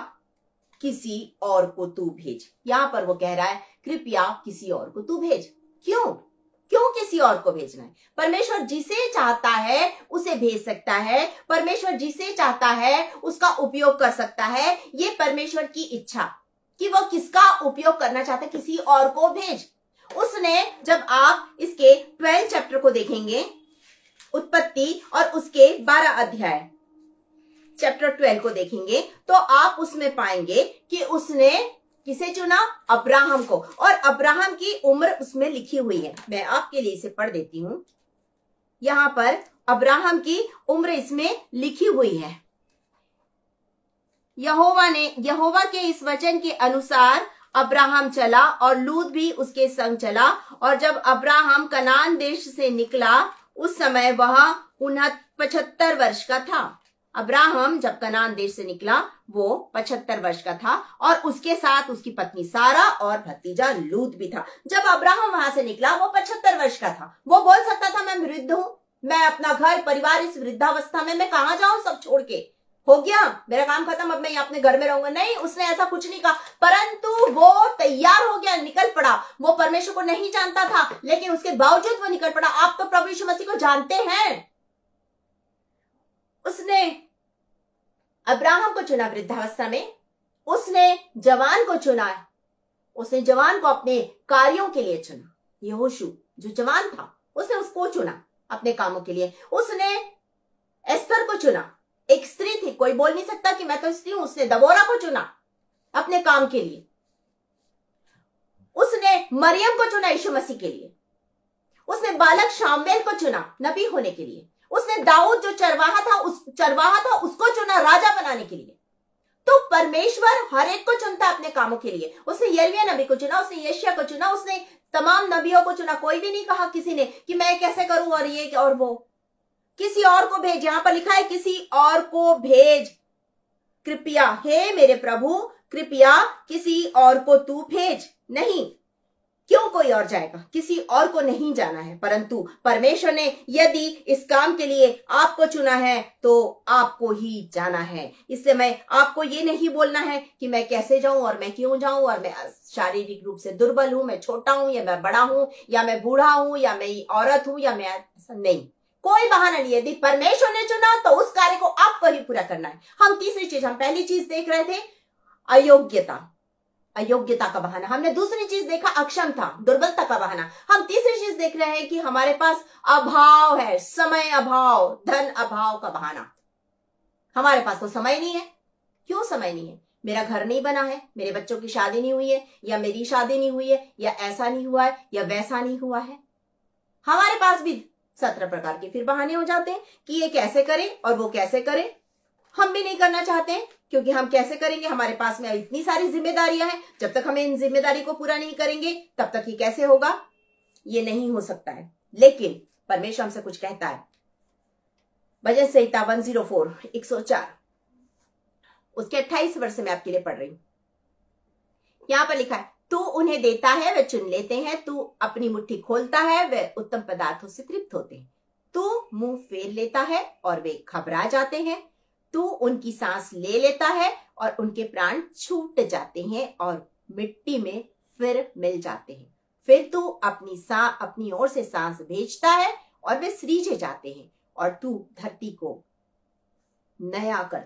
[SPEAKER 1] किसी और को तू भेज। यहां पर वो कह रहा है कृपया किसी और को तू भेज। क्यों किसी और को भेजना है? परमेश्वर जिसे चाहता है उसे भेज सकता है, परमेश्वर जिसे चाहता है उसका उपयोग कर सकता है। ये परमेश्वर की इच्छा। कि वो किसका उपयोग करना चाहता है, किसी और को भेज। उसने, जब आप इसके 12 चैप्टर को देखेंगे, उत्पत्ति और उसके 12 अध्याय चैप्टर 12 को देखेंगे, तो आप उसमें पाएंगे कि उसने किसे चुना, अब्राहम को, और अब्राहम की उम्र उसमें लिखी हुई है। मैं आपके लिए इसे पढ़ देती हूं। यहां पर अब्राहम की उम्र इसमें लिखी हुई है। यहोवा के इस वचन के अनुसार अब्राहम चला और लूत भी उसके संग चला, और जब अब्राहम कनान देश से निकला उस समय वह 75 वर्ष का था। अब्राहम जब कनान देश से निकला वो 75 वर्ष का था, और उसके साथ उसकी पत्नी सारा और भतीजा लूत भी था। जब अब्राहम वहां से निकला वो 75 वर्ष का था। वो बोल सकता था मैं वृद्ध हूं, मैं अपना घर परिवार इस वृद्धावस्था में मैं कहां जाऊं, सब छोड़ के, हो गया मेरा काम खत्म, अब मैं अपने घर में रहूंगा। नहीं, उसने ऐसा कुछ नहीं कहा, परंतु वो तैयार हो गया, निकल पड़ा। वो परमेश्वर को नहीं जानता था, लेकिन उसके बावजूद वो निकल पड़ा। आप तो प्रभु यीशु मसीह को जानते हैं। उसने अब्राहम को चुना वृद्धावस्था में, उसने जवान को चुना, उसने जवान को अपने कार्यों के लिए चुना। यहोशू जो जवान था उसने उसको चुना अपने कामों के लिए। उसने एस्तर को चुना, एक स्त्री थी, कोई बोल नहीं सकता कि मैं तो स्त्री हूं। उसने दबोरा को चुना अपने काम के लिए। उसने मरियम को चुना यीशु मसीह के लिए। उसने बालक शामुएल को चुना नबी होने के लिए। उसने दाऊद जो चरवाहा था उसको चुना राजा बनाने के लिए। तो परमेश्वर हर एक को चुनता है अपने कामों के लिए। उसने यिर्मयाह नबी को चुना, उसने यशायाह को चुना, उसने तमाम नबियों को चुना। कोई भी नहीं कहा किसी ने कि मैं कैसे करूं और ये और वो, किसी और को भेज। यहां पर लिखा है किसी और को भेज, कृपया, हे मेरे प्रभु कृपया किसी और को तू भेज। नहीं, क्यों कोई और जाएगा, किसी और को नहीं जाना है, परंतु परमेश्वर ने यदि इस काम के लिए आपको चुना है तो आपको ही जाना है। इसलिए मैं आपको ये नहीं बोलना है कि मैं कैसे जाऊं और मैं क्यों जाऊं, और मैं शारीरिक रूप से दुर्बल हूं, मैं छोटा हूं या मैं बड़ा हूं या मैं बूढ़ा हूं या मैं औरत हूं या मैं, ऐसा नहीं, कोई बहाना नहीं। यदि परमेश्वर ने चुना तो उस कार्य को आपको ही पूरा करना है। हम पहली चीज देख रहे थे अयोग्यता का बहाना। हमने दूसरी चीज देखा अक्षमता, दुर्बलता का बहाना। हम तीसरी चीज देख रहे हैं कि हमारे पास अभाव है, समय अभाव, धन अभाव का बहाना। हमारे पास तो समय नहीं है। क्यों समय नहीं है? मेरा घर नहीं बना है, मेरे बच्चों की शादी नहीं हुई है, या मेरी शादी नहीं हुई है, या ऐसा नहीं हुआ है, या वैसा नहीं हुआ है। हमारे पास भी 17 प्रकार के फिर बहाने हो जाते हैं कि ये कैसे करे और वो कैसे करे। हम भी नहीं करना चाहते हैं, क्योंकि हम कैसे करेंगे, हमारे पास में इतनी सारी जिम्मेदारियां हैं। जब तक हमें इन जिम्मेदारी को पूरा नहीं करेंगे तब तक ये कैसे होगा, ये नहीं हो सकता है। लेकिन परमेश्वर हमसे कुछ कहता है। भजन संहिता 104 104 उसके 28 वर्ष से मैं आपके लिए पढ़ रही हूं। यहां पर लिखा है, तू उन्हें देता है वे चुन लेते हैं, तू अपनी मुट्ठी खोलता है वे उत्तम पदार्थों से तृप्त होते हैं। तू मुंह फेर लेता है और वे घबरा जाते हैं। तू उनकी सांस ले लेता है और उनके प्राण छूट जाते हैं और मिट्टी में फिर मिल जाते हैं। फिर तू अपनी ओर से सांस भेजता है और वे सृजे जाते हैं, और तू धरती को नया कर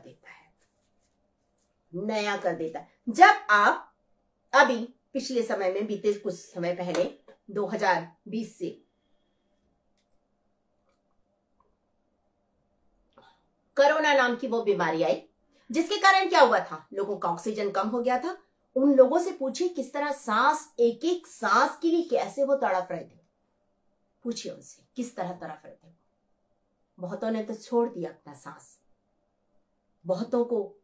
[SPEAKER 1] देता है। जब आप अभी पिछले समय में बीते कुछ समय पहले 2020 से कोरोना नाम की वो बीमारी आई, जिसके कारण क्या हुआ था, लोगों का ऑक्सीजन कम हो गया था। उन लोगों से पूछिए किस तरह सांस, एक एक सांस के लिए कैसे वो तड़प रहे थे। पूछिए उनसे किस तरह तड़प रहे थे। बहुतों ने तो छोड़ दिया अपना सांस, बहुतों को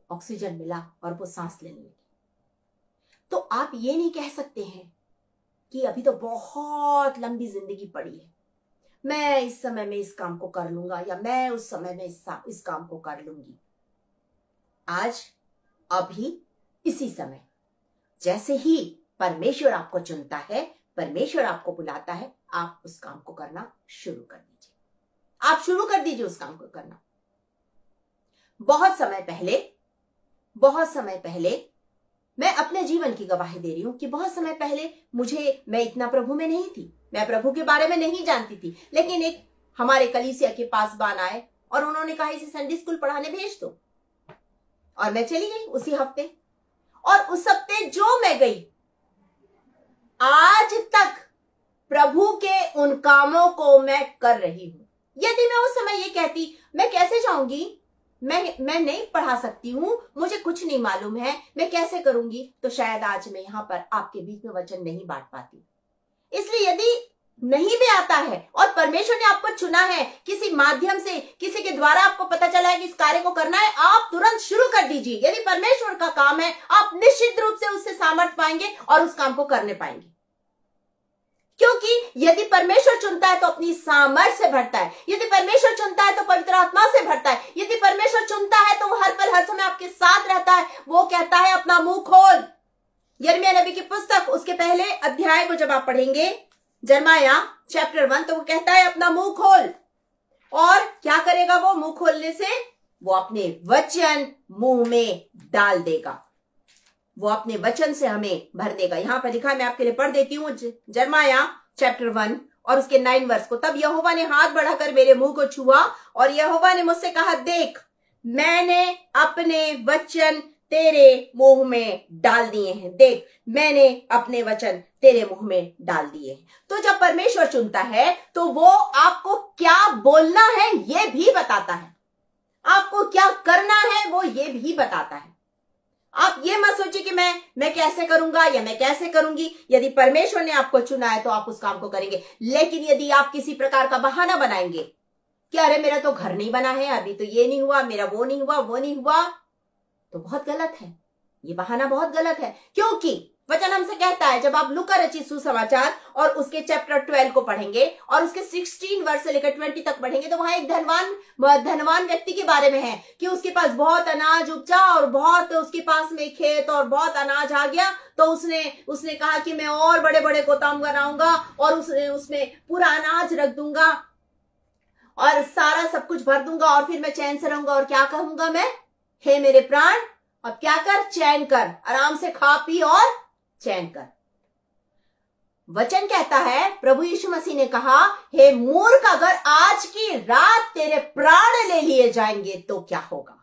[SPEAKER 1] ऑक्सीजन मिला और वो सांस लेने लगे। तो आप ये नहीं कह सकते हैं कि अभी तो बहुत लंबी जिंदगी पड़ी है, मैं इस समय में इस काम को कर लूंगा, या मैं उस समय में इस काम को कर लूंगी। आज अभी इसी समय जैसे ही परमेश्वर आपको चुनता है, परमेश्वर आपको बुलाता है, आप उस काम को करना शुरू कर दीजिए। आप शुरू कर दीजिए उस काम को करना। बहुत समय पहले मैं अपने जीवन की गवाही दे रही हूं कि बहुत समय पहले मैं इतना प्रभु में नहीं थी, मैं प्रभु के बारे में नहीं जानती थी। लेकिन एक हमारे कलीसिया के पासवान आए और उन्होंने कहा इसे संडे स्कूल पढ़ाने भेज दो, और मैं चली गई उसी हफ्ते। और उस हफ्ते जो मैं गई, आज तक प्रभु के उन कामों को मैं कर रही हूं। यदि मैं उस समय ये कहती मैं कैसे जाऊंगी, मैं नहीं पढ़ा सकती हूं, मुझे कुछ नहीं मालूम है, मैं कैसे करूंगी, तो शायद आज मैं यहां पर आपके बीच में वचन नहीं बांट पाती। इसलिए यदि नहीं भी आता है और परमेश्वर ने आपको चुना है, किसी माध्यम से, किसी के द्वारा आपको पता चला है कि इस कार्य को करना है, आप तुरंत शुरू कर दीजिए। यदि परमेश्वर का काम है, आप निश्चित रूप से उससे सामर्थ पाएंगे और उस काम को करने पाएंगे। क्योंकि यदि परमेश्वर चुनता है तो अपनी सामर्थ से भरता है, यदि परमेश्वर चुनता है तो पवित्र आत्मा से भरता है, यदि परमेश्वर चुनता है तो वो हर पल हर समय आपके साथ रहता है। वो कहता है अपना मुंह खोल। यिर्मयाह नबी की पुस्तक उसके पहले अध्याय को जब आप पढ़ेंगे, यिर्मयाह चैप्टर 1, तो वो कहता है अपना मुंह खोल। और क्या करेगा वो मुंह खोलने से? वो अपने वचन मुंह में डाल देगा, वो अपने वचन से हमें भर देगा। यहां पर लिखा है, मैं आपके लिए पढ़ देती हूं, यिर्मयाह चैप्टर 1 और उसके 9 वर्ष को। तब यहोवा ने हाथ बढ़ाकर मेरे मुंह को छुआ और यहोवा ने मुझसे कहा, देख मैंने अपने वचन तेरे मुंह में डाल दिए हैं। देख मैंने अपने वचन तेरे मुंह में डाल दिए हैं। तो जब परमेश्वर चुनता है तो वो आपको क्या बोलना है ये भी बताता है, आपको क्या करना है वो ये भी बताता है। आप ये मत सोचिए कि मैं कैसे करूंगा या मैं कैसे करूंगी। यदि परमेश्वर ने आपको चुना है तो आप उस काम को करेंगे। लेकिन यदि आप किसी प्रकार का बहाना बनाएंगे कि अरे मेरा तो घर नहीं बना है, अभी तो ये नहीं हुआ, मेरा वो नहीं हुआ, वो नहीं हुआ, तो बहुत गलत है, ये बहाना बहुत गलत है। क्योंकि वचन हमसे कहता है, जब आप लूका रचित सुसमाचार और उसके चैप्टर 12 को पढ़ेंगे और उसके 16 वर्ष से लेकर 20 तक पढ़ेंगे, तो वहां एक धनवान व्यक्ति के बारे में है कि उसके पास बहुत अनाज उपजा और बहुत उसके पास में खेत और बहुत अनाज आ गया। तो उसने कहा कि मैं और बड़े बड़े गोदाम बनाऊंगा और उसमें पूरा अनाज रख दूंगा और सारा सब कुछ भर दूंगा और फिर मैं चैन से रहूंगा। और क्या कहूंगा मैं, हे मेरे प्राण अब क्या कर, चैन कर, आराम से खा पी और चैन कर। वचन कहता है, प्रभु यीशु मसीह ने कहा, हे मूर्ख अगर आज की रात तेरे प्राण ले लिए जाएंगे तो क्या होगा।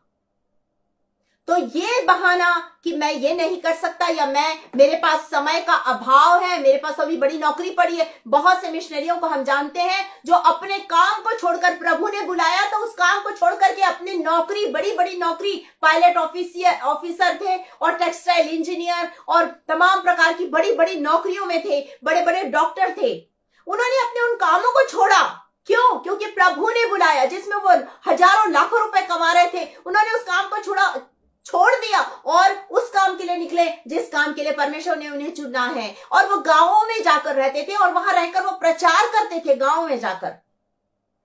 [SPEAKER 1] तो ये बहाना कि मैं ये नहीं कर सकता या मेरे पास समय का अभाव है, मेरे पास अभी बड़ी नौकरी पड़ी है। बहुत से मिशनरियों को हम जानते हैं जो अपने काम को छोड़कर, प्रभु ने बुलाया तो उस काम को छोड़कर के अपनी नौकरी, बड़ी बड़ी नौकरी, पायलट ऑफिसर थे और टेक्सटाइल इंजीनियर और तमाम प्रकार की बड़ी बड़ी नौकरियों में थे, बड़े बड़े डॉक्टर थे। उन्होंने अपने उन कामों को छोड़ा। क्यों? क्योंकि प्रभु ने बुलाया, जिसमें वो हजारों लाखों रुपए कमा रहे थे। उन्होंने उस काम को छोड़ दिया और उस काम के लिए निकले जिस काम के लिए परमेश्वर ने उन्हें चुना है। और वो गांवों में जाकर रहते थे और वहां रहकर वो प्रचार करते थे गांवों में जाकर।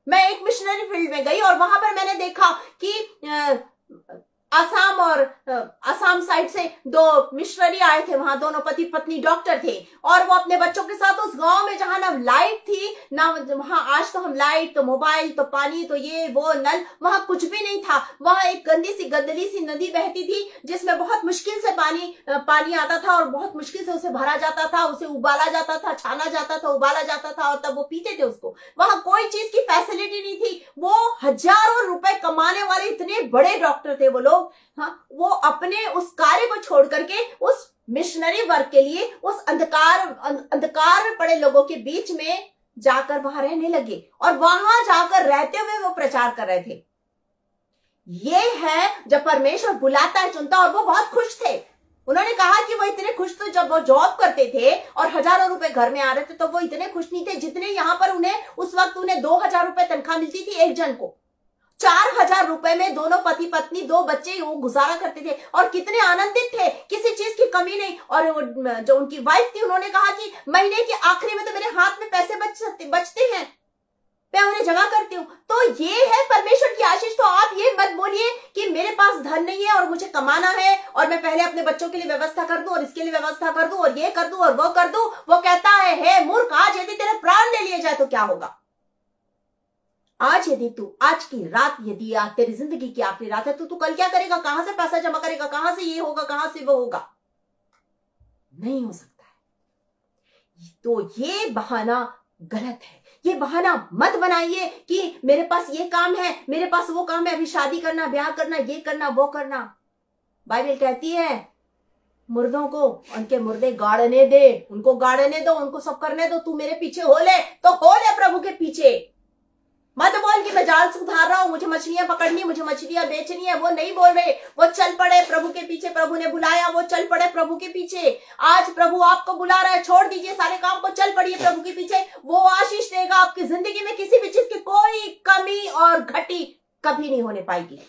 [SPEAKER 1] मैं एक मिशनरी फील्ड में गई और वहां पर मैंने देखा कि असम साइड से 2 मिशनरी आए थे। वहां दोनों पति पत्नी डॉक्टर थे और वो अपने बच्चों के साथ उस गांव में, जहां ना लाइट थी ना वहां, आज तो हम लाइट तो मोबाइल तो पानी तो ये वो नल, वहां कुछ भी नहीं था। वहां एक गंदी सी गंदली सी नदी बहती थी जिसमें बहुत मुश्किल से पानी आता था और बहुत मुश्किल से उसे भरा जाता था, उसे उबाला जाता था, छाना जाता था, उबाला जाता था और तब वो पीते थे उसको। वहां कोई चीज की फैसिलिटी नहीं थी। वो हजारों रुपए कमाने वाले इतने बड़े डॉक्टर थे वो लोग। हाँ, वो अपने उस कार्य को छोड़ करके उस मिशनरी वर्क के लिए उस अंधकार में पड़े लोगों के बीच में जाकर वहां रहने लगे और वहां जाकर रहते हुए वो प्रचार कर रहे थे। ये है जब परमेश्वर बुलाता है, चुनता, और वो बहुत खुश थे। उन्होंने कहा कि वो इतने खुश थे जब वो जॉब करते थे और हजारों रुपए घर में आ रहे थे, तो वो इतने खुश नहीं थे जितने यहाँ पर उस वक्त उन्हें 2000 रुपए तनख्वाह मिलती थी एक जन को। 4000 रुपए में दोनों पति पत्नी 2 बच्चे वो गुजारा करते थे और कितने आनंदित थे, किसी चीज की कमी नहीं। और जो उनकी वाइफ थी, उन्होंने कहा कि महीने के आखिरी में तो मेरे हाथ में पैसे बचते हैं, मैं उन्हें जमा करती हूँ। तो ये है परमेश्वर की आशीष। तो आप ये मत बोलिए कि मेरे पास धन नहीं है और मुझे कमाना है और मैं पहले अपने बच्चों के लिए व्यवस्था कर दूं और इसके लिए व्यवस्था कर दूं और ये कर दूं और वो कर दूं। वो कहता है, हे मूर्ख, आज यदि तेरे प्राण ले लिए जाए तो क्या होगा। आज यदि तू, आज की रात यदि तेरी जिंदगी की आखिरी रात है तो तू कल क्या करेगा, कहां से पैसा जमा करेगा, कहां से ये होगा, कहां से वो होगा, नहीं हो सकता है। तो ये बहाना गलत है। ये बहाना मत बनाइए कि मेरे पास ये काम है, मेरे पास वो काम है, अभी शादी करना, ब्याह करना, ये करना, वो करना। बाइबल कहती है मुर्दों को उनके मुर्दे गाड़ने दे, उनको गाड़ने दो, उनको सब करने दो, तू मेरे पीछे हो ले तो हो ले प्रभु के पीछे। मत बोल कि मैं जाल से उतार रहा हूं, मुझे मछलियां पकड़नी, मुझे मछलियां बेचनी है, वो नहीं बोल रहे। वो चल पड़े प्रभु के पीछे, प्रभु ने बुलाया, वो चल पड़े प्रभु के पीछे। आज प्रभु आपको बुला रहा है, छोड़ दीजिए सारे काम को, चल पड़िए प्रभु के पीछे। वो आशीष देगा, आपकी जिंदगी में किसी भी चीज की कोई कमी और घटी कभी नहीं होने पाएगी,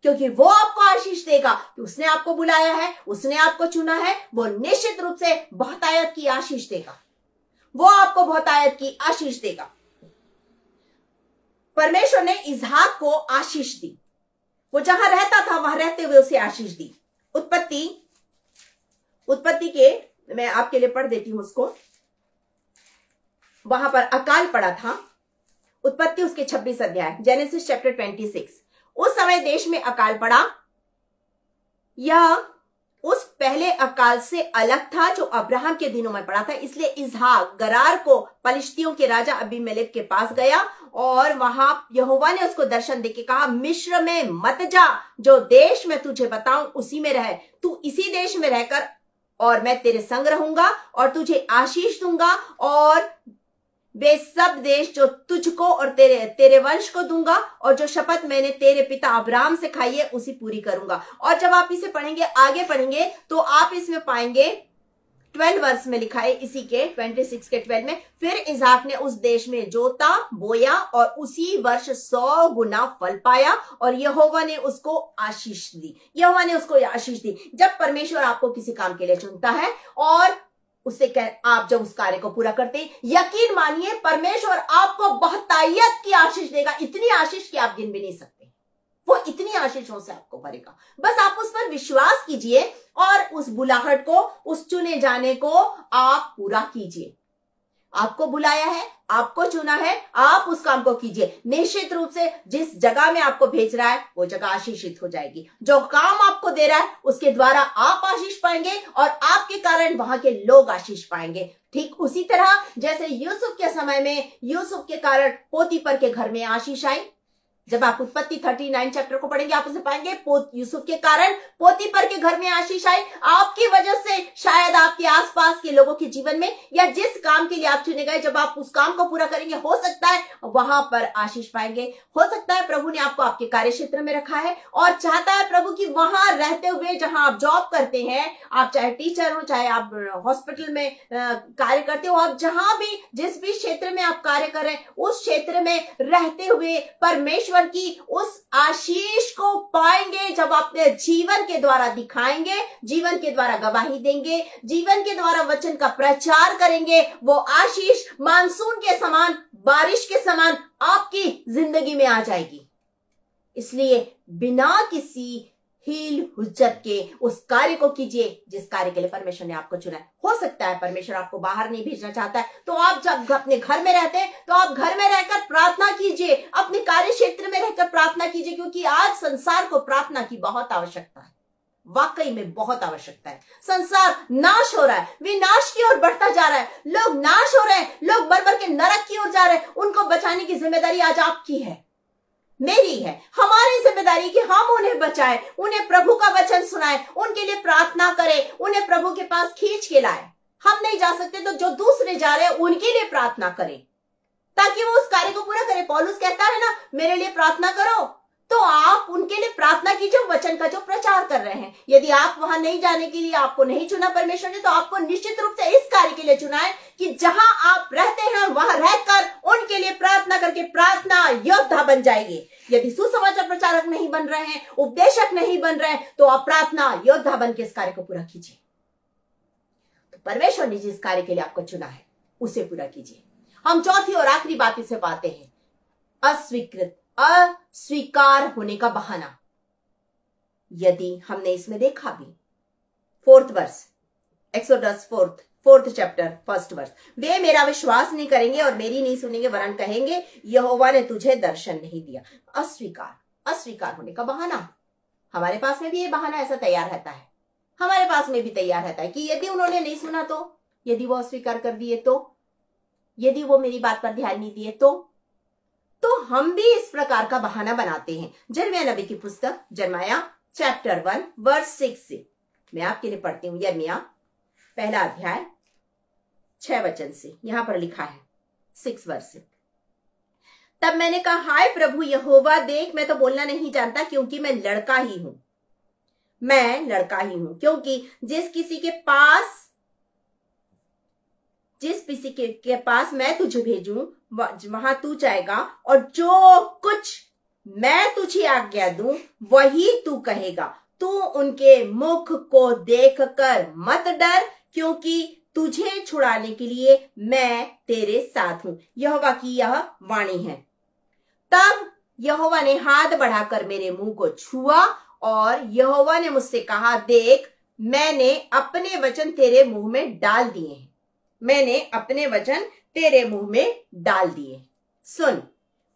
[SPEAKER 1] क्योंकि वो आपको आशीष देगा कि उसने आपको बुलाया है, उसने आपको चुना है। वो निश्चित रूप से बहुतायत की आशीष देगा, वो आपको बहुतायत की आशीष देगा। परमेश्वर ने इसहाक को आशीष दी, वो जहां रहता था वहां रहते हुए उसे आशीष दी। उत्पत्ति के मैं आपके लिए पढ़ देती हूं उसको, वहां पर अकाल पड़ा था। उत्पत्ति उसके 26 अध्याय, जेनेसिस चैप्टर 26। उस समय देश में अकाल पड़ा, यह उस पहले अकाल से अलग था जो अब्राहम के दिनों में पड़ा था। इसलिए इसहाक गरार को पलिश्तियों के राजा अबीमेलेक के पास गया और वहां यहोवा ने उसको दर्शन देके कहा, मिस्र में मत जा, जो देश मैं तुझे बताऊं उसी में रह, तू इसी देश में रहकर और मैं तेरे संग रहूंगा और तुझे आशीष दूंगा और वे सब देश जो तुझको और तेरे वंश को दूंगा और जो शपथ मैंने तेरे पिता अब्राहम से खाई है उसी पूरी करूंगा। और जब आप इसे पढ़ेंगे, आगे पढ़ेंगे, तो आप इसमें पाएंगे 12 वर्ष में लिखा है, इसी के 26 के 12 में, फिर इसहाक ने उस देश में जोता बोया और उसी वर्ष 100 गुना फल पाया और यहोवा ने उसको आशीष दी। यहोवा ने उसको आशीष दी। जब परमेश्वर आपको किसी काम के लिए चुनता है और उससे आप जब उस कार्य को पूरा करते हैं, यकीन मानिए परमेश्वर आपको बहुतायत की आशीष देगा, इतनी आशीष कि आप गिन भी नहीं सकते। वो इतनी आशीषों से आपको भरेगा। बस आप उस पर विश्वास कीजिए और उस बुलाहट को, उस चुने जाने को आप पूरा कीजिए। आपको बुलाया है, आपको चुना है, आप उस काम को कीजिए। निश्चित रूप से जिस जगह में आपको भेज रहा है वो जगह आशीषित हो जाएगी। जो काम आपको दे रहा है उसके द्वारा आप आशीष पाएंगे और आपके कारण वहां के लोग आशीष पाएंगे। ठीक उसी तरह जैसे यूसुफ के समय में यूसुफ के कारण पोतीपर के घर में आशीष आई। जब आप उत्पत्ति 39 चैप्टर को पढ़ेंगे आप उसे पाएंगे, यूसुफ के कारण पोतीपर के घर में आशीष आई। आपकी वजह से शायद आपके आसपास के लोगों के जीवन में या जिस काम के लिए आप चुने गए, जब आप उस काम को पूरा करेंगे, हो सकता है वहां पर आशीष पाएंगे। हो सकता है प्रभु ने आपको आपके कार्य क्षेत्र में रखा है और चाहता है प्रभु की वहां रहते हुए, जहां आप जॉब करते हैं, आप चाहे टीचर हो, चाहे आप हॉस्पिटल में कार्य करते हो, आप जहां भी जिस भी क्षेत्र में आप कार्य कर रहे हैं, उस क्षेत्र में रहते हुए परमेश्वर की उस आशीष को पाएंगे। जब अपने जीवन के द्वारा दिखाएंगे, जीवन के द्वारा गवाही देंगे, जीवन के द्वारा वचन का प्रचार करेंगे, वो आशीष मानसून के समान, बारिश के समान आपकी जिंदगी में आ जाएगी। इसलिए बिना किसी हील हुज्जत के उस कार्य को कीजिए जिस कार्य के लिए परमेश्वर ने आपको चुना है। हो सकता है परमेश्वर आपको बाहर नहीं भेजना चाहता है, तो आप जब अपने घर में रहते हैं तो आप घर में रहकर प्रार्थना कीजिए, अपने कार्य क्षेत्र में रहकर प्रार्थना कीजिए, क्योंकि आज संसार को प्रार्थना की बहुत आवश्यकता है। वाकई में बहुत आवश्यकता है। संसार नाश हो रहा है, विनाश की ओर बढ़ता जा रहा है, लोग नाश हो रहे हैं, लोग बढ़ बढ़ के नरक की ओर जा रहे हैं। उनको बचाने की जिम्मेदारी आज आपकी है, मेरी है, हमारी जिम्मेदारी कि हम उन्हें बचाएं, उन्हें प्रभु का वचन सुनाएं, उनके लिए प्रार्थना करें, उन्हें प्रभु के पास खींच के लाएं। हम नहीं जा सकते तो जो दूसरे जा रहे हैं उनके लिए प्रार्थना करें ताकि वो उस कार्य को पूरा करें। पौलुस कहता है ना, मेरे लिए प्रार्थना करो, तो आप उनके लिए प्रार्थना कीजिए, वचन का जो प्रचार कर रहे हैं। यदि आप वहां नहीं जाने के लिए, आपको नहीं चुना परमेश्वर ने, तो आपको निश्चित रूप से इस कार्य के लिए चुना है कि जहां आप रहते हैं वहां रहकर उनके लिए प्रार्थना करके प्रार्थना योद्धा बन जाएंगे। यदि सुसमाचार प्रचारक नहीं बन रहे हैं, उपदेशक नहीं बन रहे हैं, तो आप प्रार्थना योद्धा बन के इस कार्य को पूरा कीजिए। तो परमेश्वर ने जिस कार्य के लिए आपको चुना है उसे पूरा कीजिए। हम चौथी और आखिरी बात इसे पाते हैं, अस्वीकार होने का बहाना। यदि हमने इसमें देखा भी 4th verse, Exodus 4th chapter 1st verse, वे मेरा विश्वास नहीं करेंगे और मेरी नहीं सुनेंगे, वरन कहेंगे यहोवा ने तुझे दर्शन नहीं दिया। अस्वीकार होने का बहाना। हमारे पास में भी ये बहाना ऐसा तैयार रहता है, हमारे पास में भी तैयार रहता है कि यदि उन्होंने नहीं सुना तो, यदि वो अस्वीकार कर दिए तो, यदि वो मेरी बात पर ध्यान नहीं दिए तो हम भी इस प्रकार का बहाना बनाते हैं। यिर्मयाह नबी की पुस्तक यिर्मयाह चैप्टर 1 वर्स 6 से मैं आपके लिए पढ़ती हूं। यिर्मयाह पहला अध्याय 6 वचन से, यहां पर लिखा है 6 वर्ष से। तब मैंने कहा, हाय प्रभु यहोवा, देख मैं तो बोलना नहीं जानता, क्योंकि मैं लड़का ही हूं। क्योंकि जिस किसी के पास मैं तुझे भेजूं वहां तू जाएगा, और जो कुछ मैं तुझे आज्ञा दूं वही तू कहेगा। तू उनके मुख को देखकर मत डर, क्योंकि तुझे छुड़ाने के लिए मैं तेरे साथ हूं। यहोवा की यह वाणी है। तब यहोवा ने हाथ बढ़ाकर मेरे मुंह को छुआ, और यहोवा ने मुझसे कहा, देख मैंने अपने वचन तेरे मुंह में डाल दिए। सुन,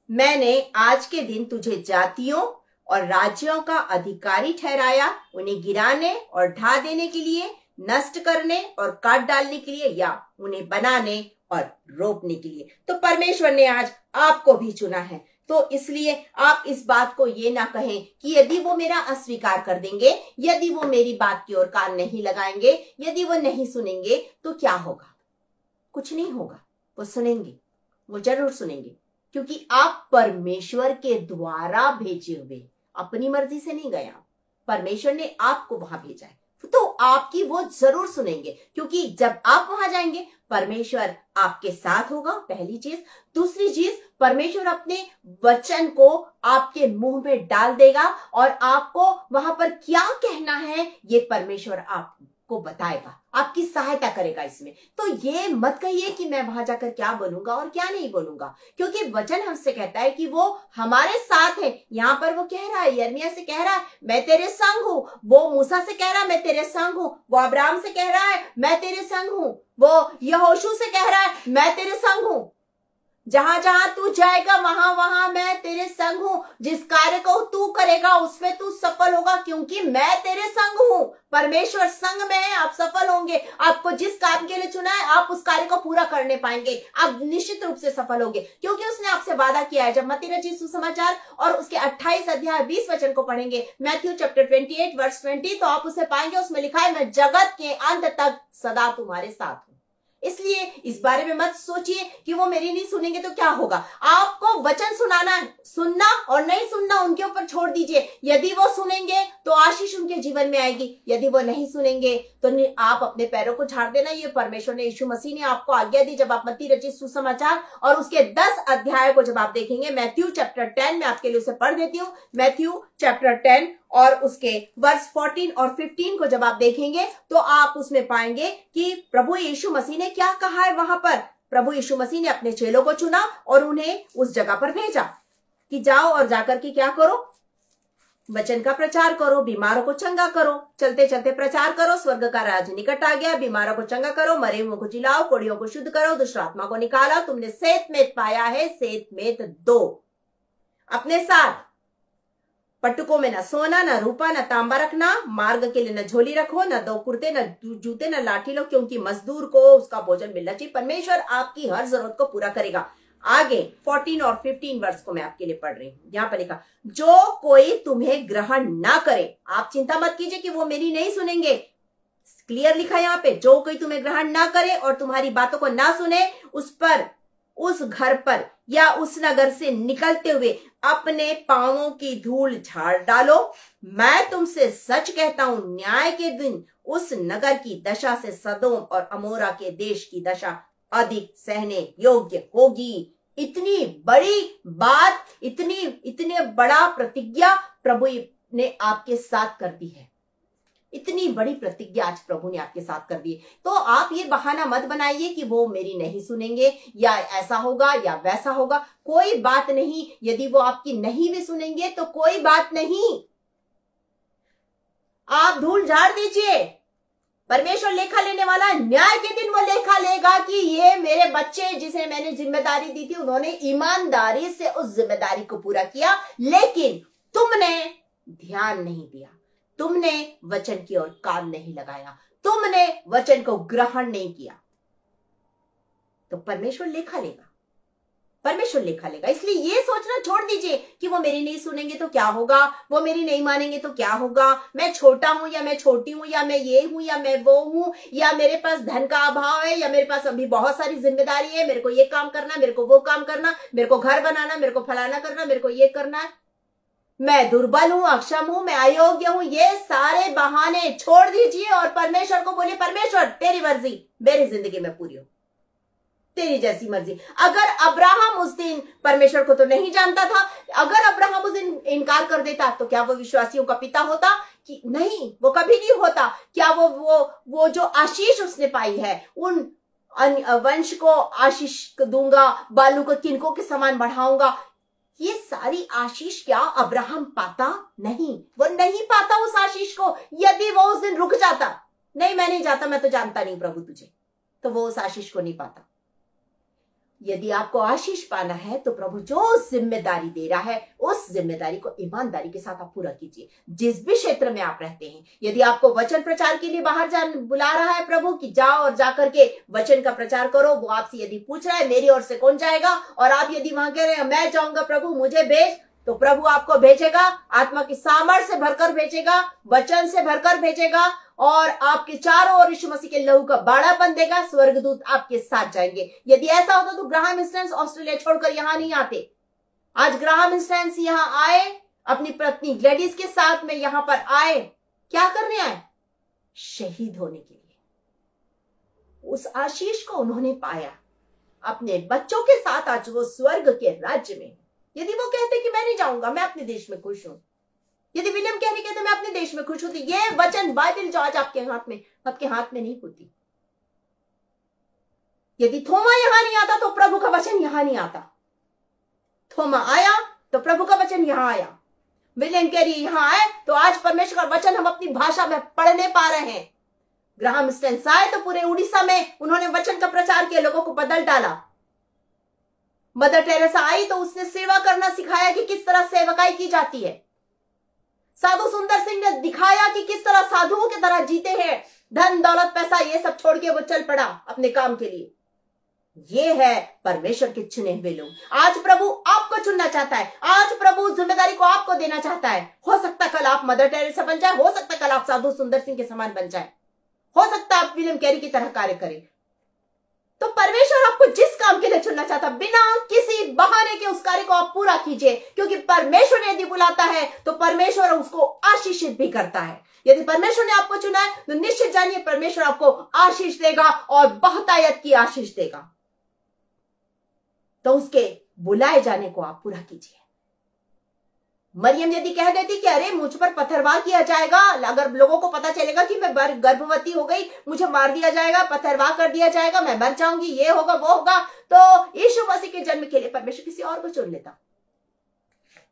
[SPEAKER 1] मैंने आज के दिन तुझे जातियों और राज्यों का अधिकारी ठहराया, उन्हें गिराने और ढा देने के लिए, नष्ट करने और काट डालने के लिए, या उन्हें बनाने और रोपने के लिए। तो परमेश्वर ने आज आपको भी चुना है। तो इसलिए आप इस बात को ये ना कहें कि यदि वो मेरा अस्वीकार कर देंगे, यदि वो मेरी बात की ओर कान नहीं लगाएंगे, यदि वो नहीं सुनेंगे तो क्या होगा। कुछ नहीं होगा, वो सुनेंगे, वो जरूर सुनेंगे, क्योंकि आप परमेश्वर के द्वारा भेजे हुए, अपनी मर्जी से नहीं गए आप, परमेश्वर ने आपको वहां भेजा है, तो आपकी वो जरूर सुनेंगे। क्योंकि जब आप वहां जाएंगे परमेश्वर आपके साथ होगा, पहली चीज। दूसरी चीज, परमेश्वर अपने वचन को आपके मुंह में डाल देगा, और आपको वहां पर क्या कहना है ये परमेश्वर आपको बताएगा, आपकी सहायता करेगा इसमें। तो ये मत कहिए कि मैं वहां जाकर क्या बोलूंगा और क्या नहीं बोलूंगा, क्योंकि वचन हमसे कहता है कि वो हमारे साथ है। यहां पर वो कह रहा है, यिर्मयाह से कह रहा है मैं तेरे संग हूं। वो मूसा से कह रहा है मैं तेरे संग हूं। वो अब्राहम से कह रहा है मैं तेरे संग हूं। वो यहोशू से कह रहा है मैं तेरे संग हूं। जहां जहां तू जाएगा वहां वहां मैं तेरे संग हूं। जिस कार्य को तू करेगा उसमें तू सफल होगा, क्योंकि मैं तेरे संग हूं। परमेश्वर संग में है, आप सफल होंगे। आपको जिस काम के लिए चुना है आप उस कार्य को पूरा करने पाएंगे, आप निश्चित रूप से सफल होंगे, क्योंकि उसने आपसे वादा किया है। जब मत्ती रचित सुसमाचार और उसके 28 अध्याय 20 वचन को पढ़ेंगे, मैथ्यू चैप्टर 28 वर्स 20, तो आप उसे पाएंगे। उसमें लिखा है मैं जगत के अंत तक सदा तुम्हारे साथ हूं। इसलिए इस बारे में मत सोचिए कि वो मेरी नहीं सुनेंगे तो क्या होगा। आपको वचन सुनना और नहीं सुनना उनके ऊपर छोड़ दीजिए। यदि वो सुनेंगे तो आशीष उनके जीवन में आएगी, यदि वो नहीं सुनेंगे तो आप अपने पैरों को झाड़ देना। ये परमेश्वर ने, यीशु मसीह ने आपको आज्ञा दी। जब आप मत्ती रचित सुसमाचार और उसके 10 अध्याय को जब आप देखेंगे, मैथ्यू चैप्टर 10 में आपके लिए उसे पढ़ देती हूँ। मैथ्यू चैप्टर 10 और उसके वर्स 14 और 15 को जब आप देखेंगे तो आप उसमें पाएंगे कि प्रभु यीशु मसीह ने क्या कहा है। वहां पर प्रभु यीशु मसीह ने अपने चेलों को चुना और उन्हें उस जगह पर भेजा कि जाओ और जाकर के क्या करो, वचन का प्रचार करो, बीमारों को चंगा करो, चलते चलते प्रचार करो, स्वर्ग का राज्य निकट आ गया, बीमारों को चंगा करो, मरे हुओं को जिलाओ, कोढ़ियों को शुद्ध करो, दुष्ट आत्मा को निकालो, तुमने सेत मेत पाया है, सेत मेत दो अपने साथ। पटुकों में न सोना, न रूपा, न तांबा रखना, मार्ग के लिए न झोली रखो, न 2 कुर्ते, न जूते, न लाठी लो, क्योंकि मजदूर को उसका भोजन मिलना चाहिए। परमेश्वर आपकी हर जरूरत को पूरा करेगा। आगे 14 और 15 वर्ष को मैं आपके लिए पढ़ रही हूं। यहां पर लिखा, जो कोई तुम्हें ग्रहण ना करे, आप चिंता मत कीजिए कि वो मेरी नहीं सुनेंगे। क्लियर लिखा यहाँ पे, जो कोई तुम्हें ग्रहण ना करे और तुम्हारी बातों को ना सुने, उस घर पर या उस नगर से निकलते हुए अपने पांवों की धूल झाड़ डालो। मैं तुमसे सच कहता हूं, न्याय के दिन उस नगर की दशा से सदोम और अमोरा के देश की दशा अधिक सहने योग्य होगी। इतनी बड़ी बात, इतने बड़ा प्रतिज्ञा प्रभु ने आपके साथ कर दी है। इतनी बड़ी प्रतिज्ञा आज प्रभु ने आपके साथ कर दी। तो आप ये बहाना मत बनाइए कि वो मेरी नहीं सुनेंगे या ऐसा होगा या वैसा होगा। कोई बात नहीं, यदि वो आपकी नहीं भी सुनेंगे तो कोई बात नहीं, आप धूल झाड़ दीजिए। परमेश्वर लेखा लेने वाला, न्याय के दिन वो लेखा लेगा कि ये मेरे बच्चे जिसे मैंने जिम्मेदारी दी थी उन्होंने ईमानदारी से उस जिम्मेदारी को पूरा किया, लेकिन तुमने ध्यान नहीं दिया, तुमने वचन की ओर कान नहीं लगाया, तुमने वचन को ग्रहण नहीं किया, तो परमेश्वर लेखा लेगा। परमेश्वर लेखा लेगा। इसलिए ये सोचना छोड़ दीजिए कि वो मेरी नहीं सुनेंगे तो क्या होगा, वो मेरी नहीं मानेंगे तो क्या होगा, मैं छोटा हूं या मैं छोटी हूं, या मैं ये हूं या मैं वो हूं, या मेरे पास धन का अभाव है, या मेरे पास अभी बहुत सारी जिम्मेदारी है, मेरे को ये काम करना, मेरे को वो काम करना, मेरे को घर बनाना, मेरे को फलाना करना, मेरे को ये करना है, मैं दुर्बल हूं, अक्षम हूं, मैं अयोग्य हूं। ये सारे बहाने छोड़ दीजिए और परमेश्वर को बोलिए, परमेश्वर तेरी मर्जी मेरी जिंदगी में पूरी हो, तेरी जैसी मर्जी। अगर अब्राहम उस दिन परमेश्वर को तो नहीं जानता था, अगर अब्राहम उस दिन इनकार कर देता तो क्या वो विश्वासियों का पिता होता? कि नहीं, वो कभी नहीं होता। क्या वो जो आशीष उसने पाई है, उन वंश को आशीष दूंगा, बालू को किनकों के समान बढ़ाऊंगा, ये सारी आशीष क्या अब्राहम पाता? नहीं, वो नहीं पाता उस आशीष को। यदि वो उस दिन रुक जाता, नहीं मैं नहीं जाता, मैं तो जानता नहीं प्रभु तुझे, तो वो उस आशीष को नहीं पाता। यदि आपको आशीष पाना है तो प्रभु जो जिम्मेदारी दे रहा है, उस जिम्मेदारी को ईमानदारी के साथ आप पूरा कीजिए। जिस भी क्षेत्र में आप रहते हैं, यदि आपको वचन प्रचार के लिए बाहर बुला रहा है प्रभु कि जाओ और जाकर के वचन का प्रचार करो, वो आपसे यदि पूछ रहा है मेरी ओर से कौन जाएगा, और आप यदि वहां कह रहे हैं मैं जाऊंगा प्रभु मुझे भेज, तो प्रभु आपको भेजेगा, आत्मा की सामर्थ से भरकर भेजेगा, वचन से भरकर भेजेगा, और आपके चारों ओर यीशु मसीह के लहू का बाड़ापन देगा, स्वर्गदूत आपके साथ जाएंगे। यदि ऐसा होता तो ग्राहम इंस्टेंस ऑस्ट्रेलिया छोड़कर यहां नहीं आते। आज ग्राहम इंस्टेंस यहां आए, अपनी पत्नी ग्लैडिस के साथ में यहां पर आए, क्या करने आए? शहीद होने के लिए। उस आशीष को उन्होंने पाया अपने बच्चों के साथ, आज वो स्वर्ग के राज्य में। यदि वो कहते कि मैं नहीं जाऊंगा, मैं अपने देश में खुश हूं, यदि विलियम कैरी कहते मैं अपने देश में खुश होती, ये वचन बाइबल जो आज आपके हाथ में नहीं होती। यदि थोमा यहां नहीं आता तो प्रभु का वचन यहां नहीं आता। थोमा आया तो प्रभु का वचन यहां आया। विलियम कैरी यहां आए तो आज परमेश्वर का वचन हम अपनी भाषा में पढ़ने पा रहे हैं। ग्राहम स्टेन्स आए तो पूरे उड़ीसा में उन्होंने वचन का प्रचार किया, लोगों को बदल डाला। मदर टेरेसा आई तो उसने सेवा करना सिखाया कि किस तरह सेवकाई की जाती है। साधु सुंदर सिंह ने दिखाया कि किस तरह साधुओं की तरह जीते हैं, धन दौलत पैसा ये सब छोड़ के वो चल पड़ा अपने काम के लिए। ये है परमेश्वर के चुने हुए लोग। आज प्रभु आपको चुनना चाहता है, आज प्रभु जिम्मेदारी को आपको देना चाहता है। हो सकता कल आप मदर टेरेसा बन जाए, हो सकता कल आप साधु सुंदर सिंह के समान बन जाए, हो सकता आप विलियम कैरी की तरह कार्य करें। तो परमेश्वर आपको जिस काम के लिए चुनना चाहता, बिना किसी बहाने के उस कार्य को आप पूरा कीजिए, क्योंकि परमेश्वर यदि बुलाता है तो परमेश्वर उसको आशीषित भी करता है। यदि परमेश्वर ने आपको चुना है तो निश्चित जानिए परमेश्वर आपको आशीष देगा और बहुतायत की आशीष देगा। तो उसके बुलाए जाने को आप पूरा कीजिए। मरियम यदि कह देती कि अरे मुझ पर पत्थरवाह किया जाएगा, अगर लोगों को पता चलेगा कि मैं गर्भवती हो गई, मुझे मार दिया जाएगा, पत्थरवाह कर दिया जाएगा, मैं मर जाऊंगी, ये होगा वो होगा, तो यीशु मसीह के जन्म के लिए परमेश्वर किसी और को चुन लेता।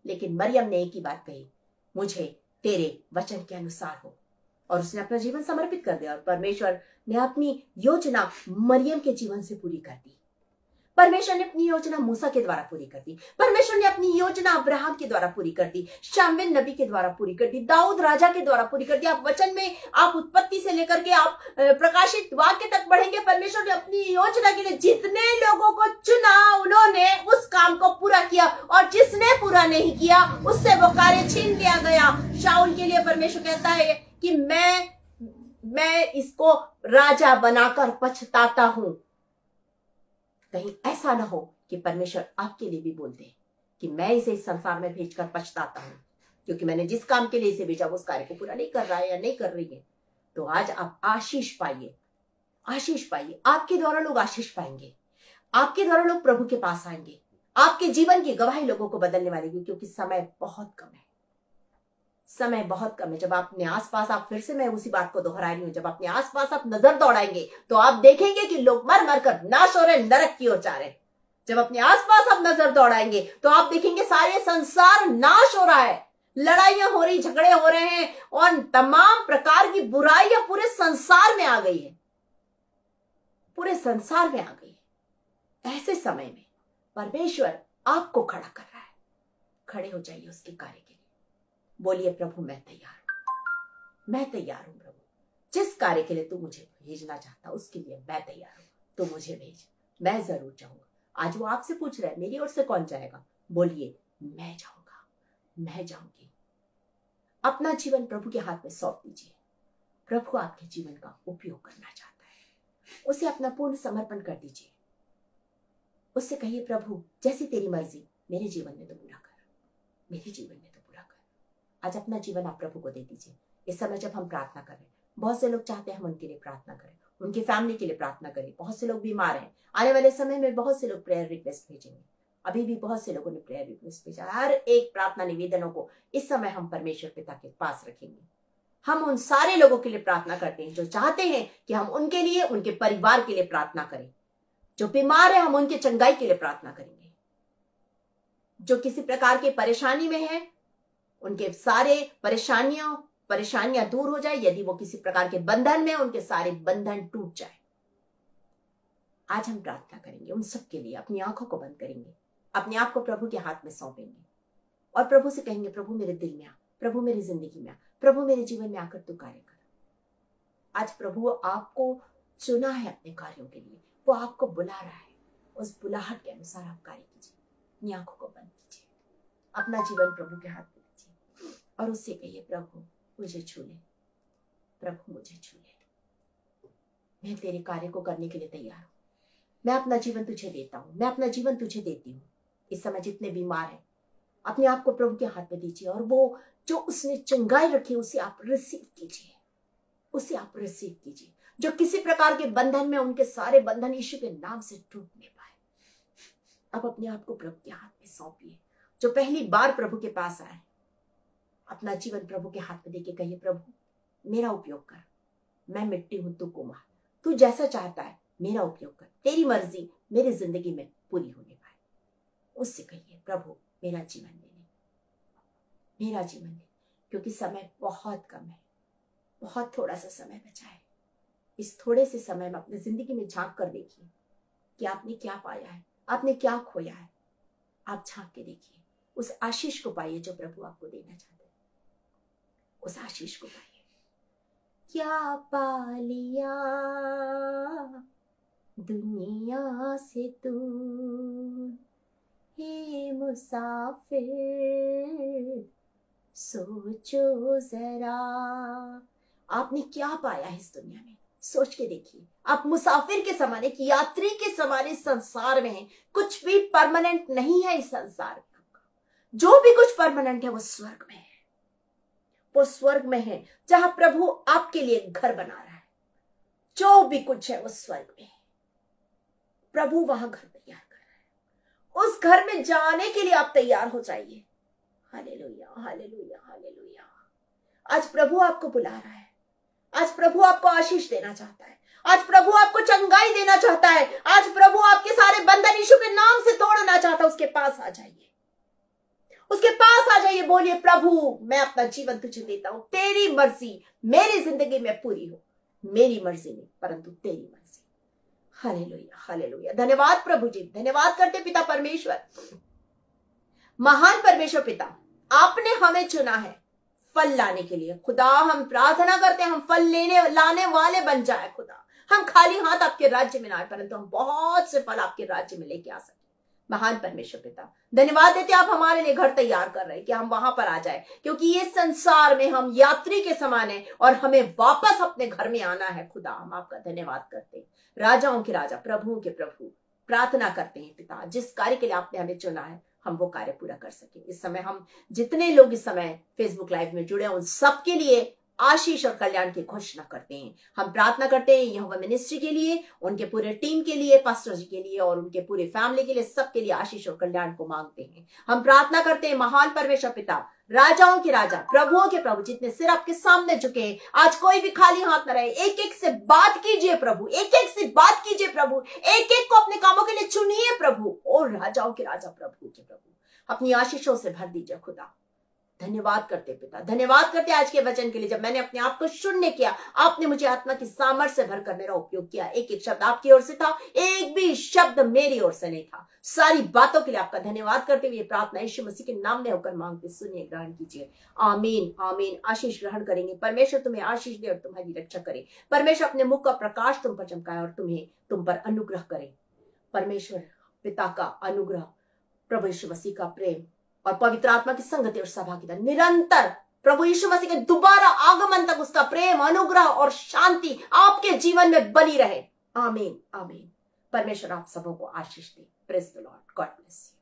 [SPEAKER 1] लेकिन मरियम ने एक ही बात कही, मुझे तेरे वचन के अनुसार हो, और उसने अपना जीवन समर्पित कर दिया। और परमेश्वर ने अपनी योजना मरियम के जीवन से पूरी कर दी। परमेश्वर ने अपनी योजना मूसा के द्वारा पूरी कर दी। परमेश्वर ने अपनी योजना अब्राहम के द्वारा पूरी कर दी, शामुएल नबी के द्वारा पूरी कर दी, दाऊद राजा के द्वारा पूरी कर दी। आप वचन में, आप उत्पत्ति से लेकर के आप प्रकाशित वाक्य तक पढ़ेंगे, परमेश्वर ने अपनी योजना के लिए जितने लोगों को चुना, उन्होंने उस काम को पूरा किया, और जिसने पूरा नहीं किया उससे वो कार्य छीन लिया गया। शाऊल के लिए परमेश्वर कहता है कि मैं इसको राजा बनाकर पछताता हूं। कहीं ऐसा ना हो कि परमेश्वर आपके लिए भी बोल दे कि मैं इसे इस संसार में भेजकर पछताता हूं, क्योंकि मैंने जिस काम के लिए इसे भेजा उस कार्य को पूरा नहीं कर रहा है या नहीं कर रही है। तो आज आप आशीष पाइए, आशीष पाइए। आपके द्वारा लोग आशीष पाएंगे, आपके द्वारा लोग प्रभु के पास आएंगे, आपके जीवन की गवाही लोगों को बदलने वाली है, क्योंकि समय बहुत कम है। समय बहुत कम है। जब अपने आसपास, आप फिर से मैं उसी बात को दोहरा रही हूं, जब अपने आसपास आप नजर दौड़ाएंगे तो आप देखेंगे कि लोग मर मर कर नाश हो रहे, नरक की ओर जा रहे। जब अपने आसपास आप नजर दौड़ाएंगे तो आप देखेंगे सारे संसार नाश हो रहा है, लड़ाइयां हो रही, झगड़े हो रहे हैं, और तमाम प्रकार की बुराइयां पूरे संसार में आ गई है, पूरे संसार में आ गई है। ऐसे समय में परमेश्वर आपको खड़ा कर रहा है। खड़े हो जाइए उसके कार्य के लिए। बोलिए, प्रभु मैं तैयार हूं, मैं तैयार हूं प्रभु। जिस कार्य के लिए तू मुझे भेजना चाहता उसके लिए मैं तैयार हूं। तू मुझे भेज, मैं जरूर जाऊंगा। आज वो आपसे पूछ रहा है मेरी ओर से कौन जाएगा? बोलिए मैं जाऊंगा, मैं जाऊंगी। अपना जीवन प्रभु के हाथ में सौंप दीजिए। प्रभु आपके जीवन का उपयोग करना चाहता है। उसे अपना पूर्ण समर्पण कर दीजिए। उससे कहिए प्रभु जैसी तेरी मर्जी मेरे जीवन में तो पूरा कर, मेरे जीवन में तो पूरा कर। आज अपना जीवन आप प्रभु को दे दीजिए। इस समय जब हम प्रार्थना कर रहे हैं, बहुत से लोग चाहते हैं हम उनके लिए प्रार्थना करें, उनकी फैमिली के लिए प्रार्थना करें। बहुत से लोग बीमार हैं, आने वाले समय में बहुत से लोग प्रेयर रिक्वेस्ट भेजेंगे। अभी भी बहुत से लोगों ने प्रेयर रिक्वेस्ट भेजा। हर एक प्रार्थना निवेदनों को इस समय हम परमेश्वर पिता के पास रखेंगे। हम उन सारे लोगों के लिए प्रार्थना करते हैं जो चाहते हैं कि हम उनके लिए, उनके परिवार के लिए प्रार्थना करें। जो बीमार है हम उनके चंगाई के लिए प्रार्थना करेंगे। जो किसी प्रकार के परेशानी में है उनके सारे परेशानियां दूर हो जाए। यदि वो किसी प्रकार के बंधन में, उनके सारे बंधन टूट जाए। आज हम प्रार्थना करेंगे उन सब के लिए। अपनी आंखों को बंद करेंगे, अपने आप को प्रभु के हाथ में सौंपेंगे और प्रभु से कहेंगे प्रभु मेरे दिल में आ, प्रभु मेरी जिंदगी में आ, प्रभु मेरे जीवन में आकर तू कार्य कर। आज प्रभु आपको चुना है अपने कार्यों के लिए, वो आपको बुला रहा है। उस बुलाहट के अनुसार आप कार्य कीजिए। अपनी आंखों को बंद कीजिए, अपना जीवन प्रभु के हाथ में दीजिए और उससे कहिए प्रभु मुझे छू ले, प्रभु मुझे छू ले। मैं तेरे कार्य को करने के लिए तैयार हूं। मैं अपना जीवन तुझे देता हूं, मैं अपना जीवन तुझे देती हूँ। इस समय जितने बीमार हैं अपने आप को प्रभु के हाथ में दीजिए और वो जो उसने चंगाई रखी उसे आप रिसीव कीजिए, उसे आप रिसीव कीजिए। जो किसी प्रकार के बंधन में, उनके सारे बंधन यीशु के नाम से टूटने पाए। अब अपने आप को प्रभु के हाथ में सौंपिए। जो पहली बार प्रभु के पास आए, अपना जीवन प्रभु के हाथ में देके कहिए प्रभु मेरा उपयोग कर, मैं मिट्टी हूं तू कुम्हार, तू जैसा चाहता है मेरा उपयोग कर, तेरी मर्जी मेरी जिंदगी में पूरी होने पाए। उससे कहिए प्रभु मेरा जीवन ले ले, मेरा जीवन ले, क्योंकि समय बहुत कम है, बहुत थोड़ा सा समय बचा है। इस थोड़े से समय में अपनी जिंदगी में झांक कर देखिए कि आपने क्या पाया है, आपने क्या खोया है। आप झांक के देखिए, उस आशीष को पाइए जो प्रभु आपको देना चाहते हैं। उस आशीष को पाइए। क्या पा लिया दुनिया से तू, हे मुसाफिर सोचो जरा। आपने क्या पाया है इस दुनिया में, सोच के देखिए। आप मुसाफिर के समान, एक यात्री के समान इस संसार में हैं। कुछ भी परमानेंट नहीं है इस संसार में। जो भी कुछ परमानेंट है वो स्वर्ग में है, वो स्वर्ग में है जहां प्रभु आपके लिए घर बना रहा है। जो भी कुछ है वो स्वर्ग में है। प्रभु वहां घर तैयार कर रहा है। उस घर में जाने के लिए आप तैयार हो जाइए। Hallelujah, hallelujah, hallelujah. आज प्रभु आपको बुला रहा है। आज प्रभु आपको आशीष देना चाहता है। आज प्रभु आपको चंगाई देना चाहता है। आज प्रभु आपके सारे बंधन यीशु के नाम से तोड़ना चाहता है। उसके पास आ जाइए, उसके पास आ जाइए। बोलिए प्रभु मैं अपना जीवन तुझे देता हूं, तेरी मर्जी मेरी जिंदगी में पूरी हो, मेरी मर्जी नहीं परंतु तेरी मर्जी। Hallelujah, hallelujah. धन्यवाद प्रभु जी, धन्यवाद करते पिता परमेश्वर, महान परमेश्वर पिता, आपने हमें चुना है फल लाने के लिए। खुदा हम प्रार्थना करते हैं हम फल लाने वाले बन जाए। खुदा हम खाली हाथ आपके राज्य में ना आए परंतु हम बहुत से फल आपके राज्य में लेके आ सके। महान परमेश्वर पिता धन्यवाद देते आप हमारे लिए घर तैयार कर रहे हैं कि हम वहां पर आ जाए, क्योंकि ये संसार में हम यात्री के समान है और हमें वापस अपने घर में आना है। खुदा हम आपका धन्यवाद करते हैं। राजाओं के राजा, प्रभुओं के प्रभु, प्रार्थना करते हैं पिता जिस कार्य के लिए आपने हमें चुना है हम वो कार्य पूरा कर सके। इस समय हम जितने लोग इस समय फेसबुक लाइव में जुड़े हैं उन सबके लिए आशीष और कल्याण की घोषणा करते हैं। हम प्रार्थना करते हैं यहोवा मिनिस्ट्री के लिए, उनके पूरे टीम के लिए, पास्टर जी के लिए और उनके पूरे फैमिली के लिए, सबके लिए आशीष और कल्याण को मांगते हैं। हम प्रार्थना करते हैं महान परमेश्वर पिता, राजाओं के राजा, प्रभुओं के प्रभु, जितने सिर आपके सामने झुके हैं, आज कोई भी खाली हाथ न रहे। एक एक से बात कीजिए प्रभु, एक एक से बात कीजिए प्रभु, एक एक को अपने कामों के लिए चुनिए प्रभु। और राजाओं के राजा, प्रभु के प्रभु, अपनी आशीषों से भर दीजिए खुदा। धन्यवाद करते पिता, धन्यवाद करते आज के वचन के लिए। जब मैंने अपने आप को शून्य किया, आपने मुझे आत्मा की सामर्थ्य से भरकर मेरा उपयोग किया। एक एक शब्द आपकी ओर से था, एक भी शब्द मेरी ओर से नहीं था। सारी बातों के लिए आपका धन्यवाद करते हुए प्रार्थना यीशु मसीह के नाम में होकर मांगते, सुनिए, ग्रहण कीजिए। आमीन, आमीन। आशीष ग्रहण करेंगे। परमेश्वर तुम्हें आशीष दे और तुम्हारी रक्षा करे। परमेश्वर अपने मुख का प्रकाश तुम पर चमकाए और तुम पर अनुग्रह करे। परमेश्वर पिता का अनुग्रह, प्रभु यीशु मसीह का प्रेम और पवित्र आत्मा की संगति और सहभागिता निरंतर प्रभु यीशु मसीह के दोबारा आगमन तक उसका प्रेम, अनुग्रह और शांति आपके जीवन में बनी रहे। आमीन आमीन। परमेश्वर आप सबों को आशीष दे। Praise the Lord. God bless you.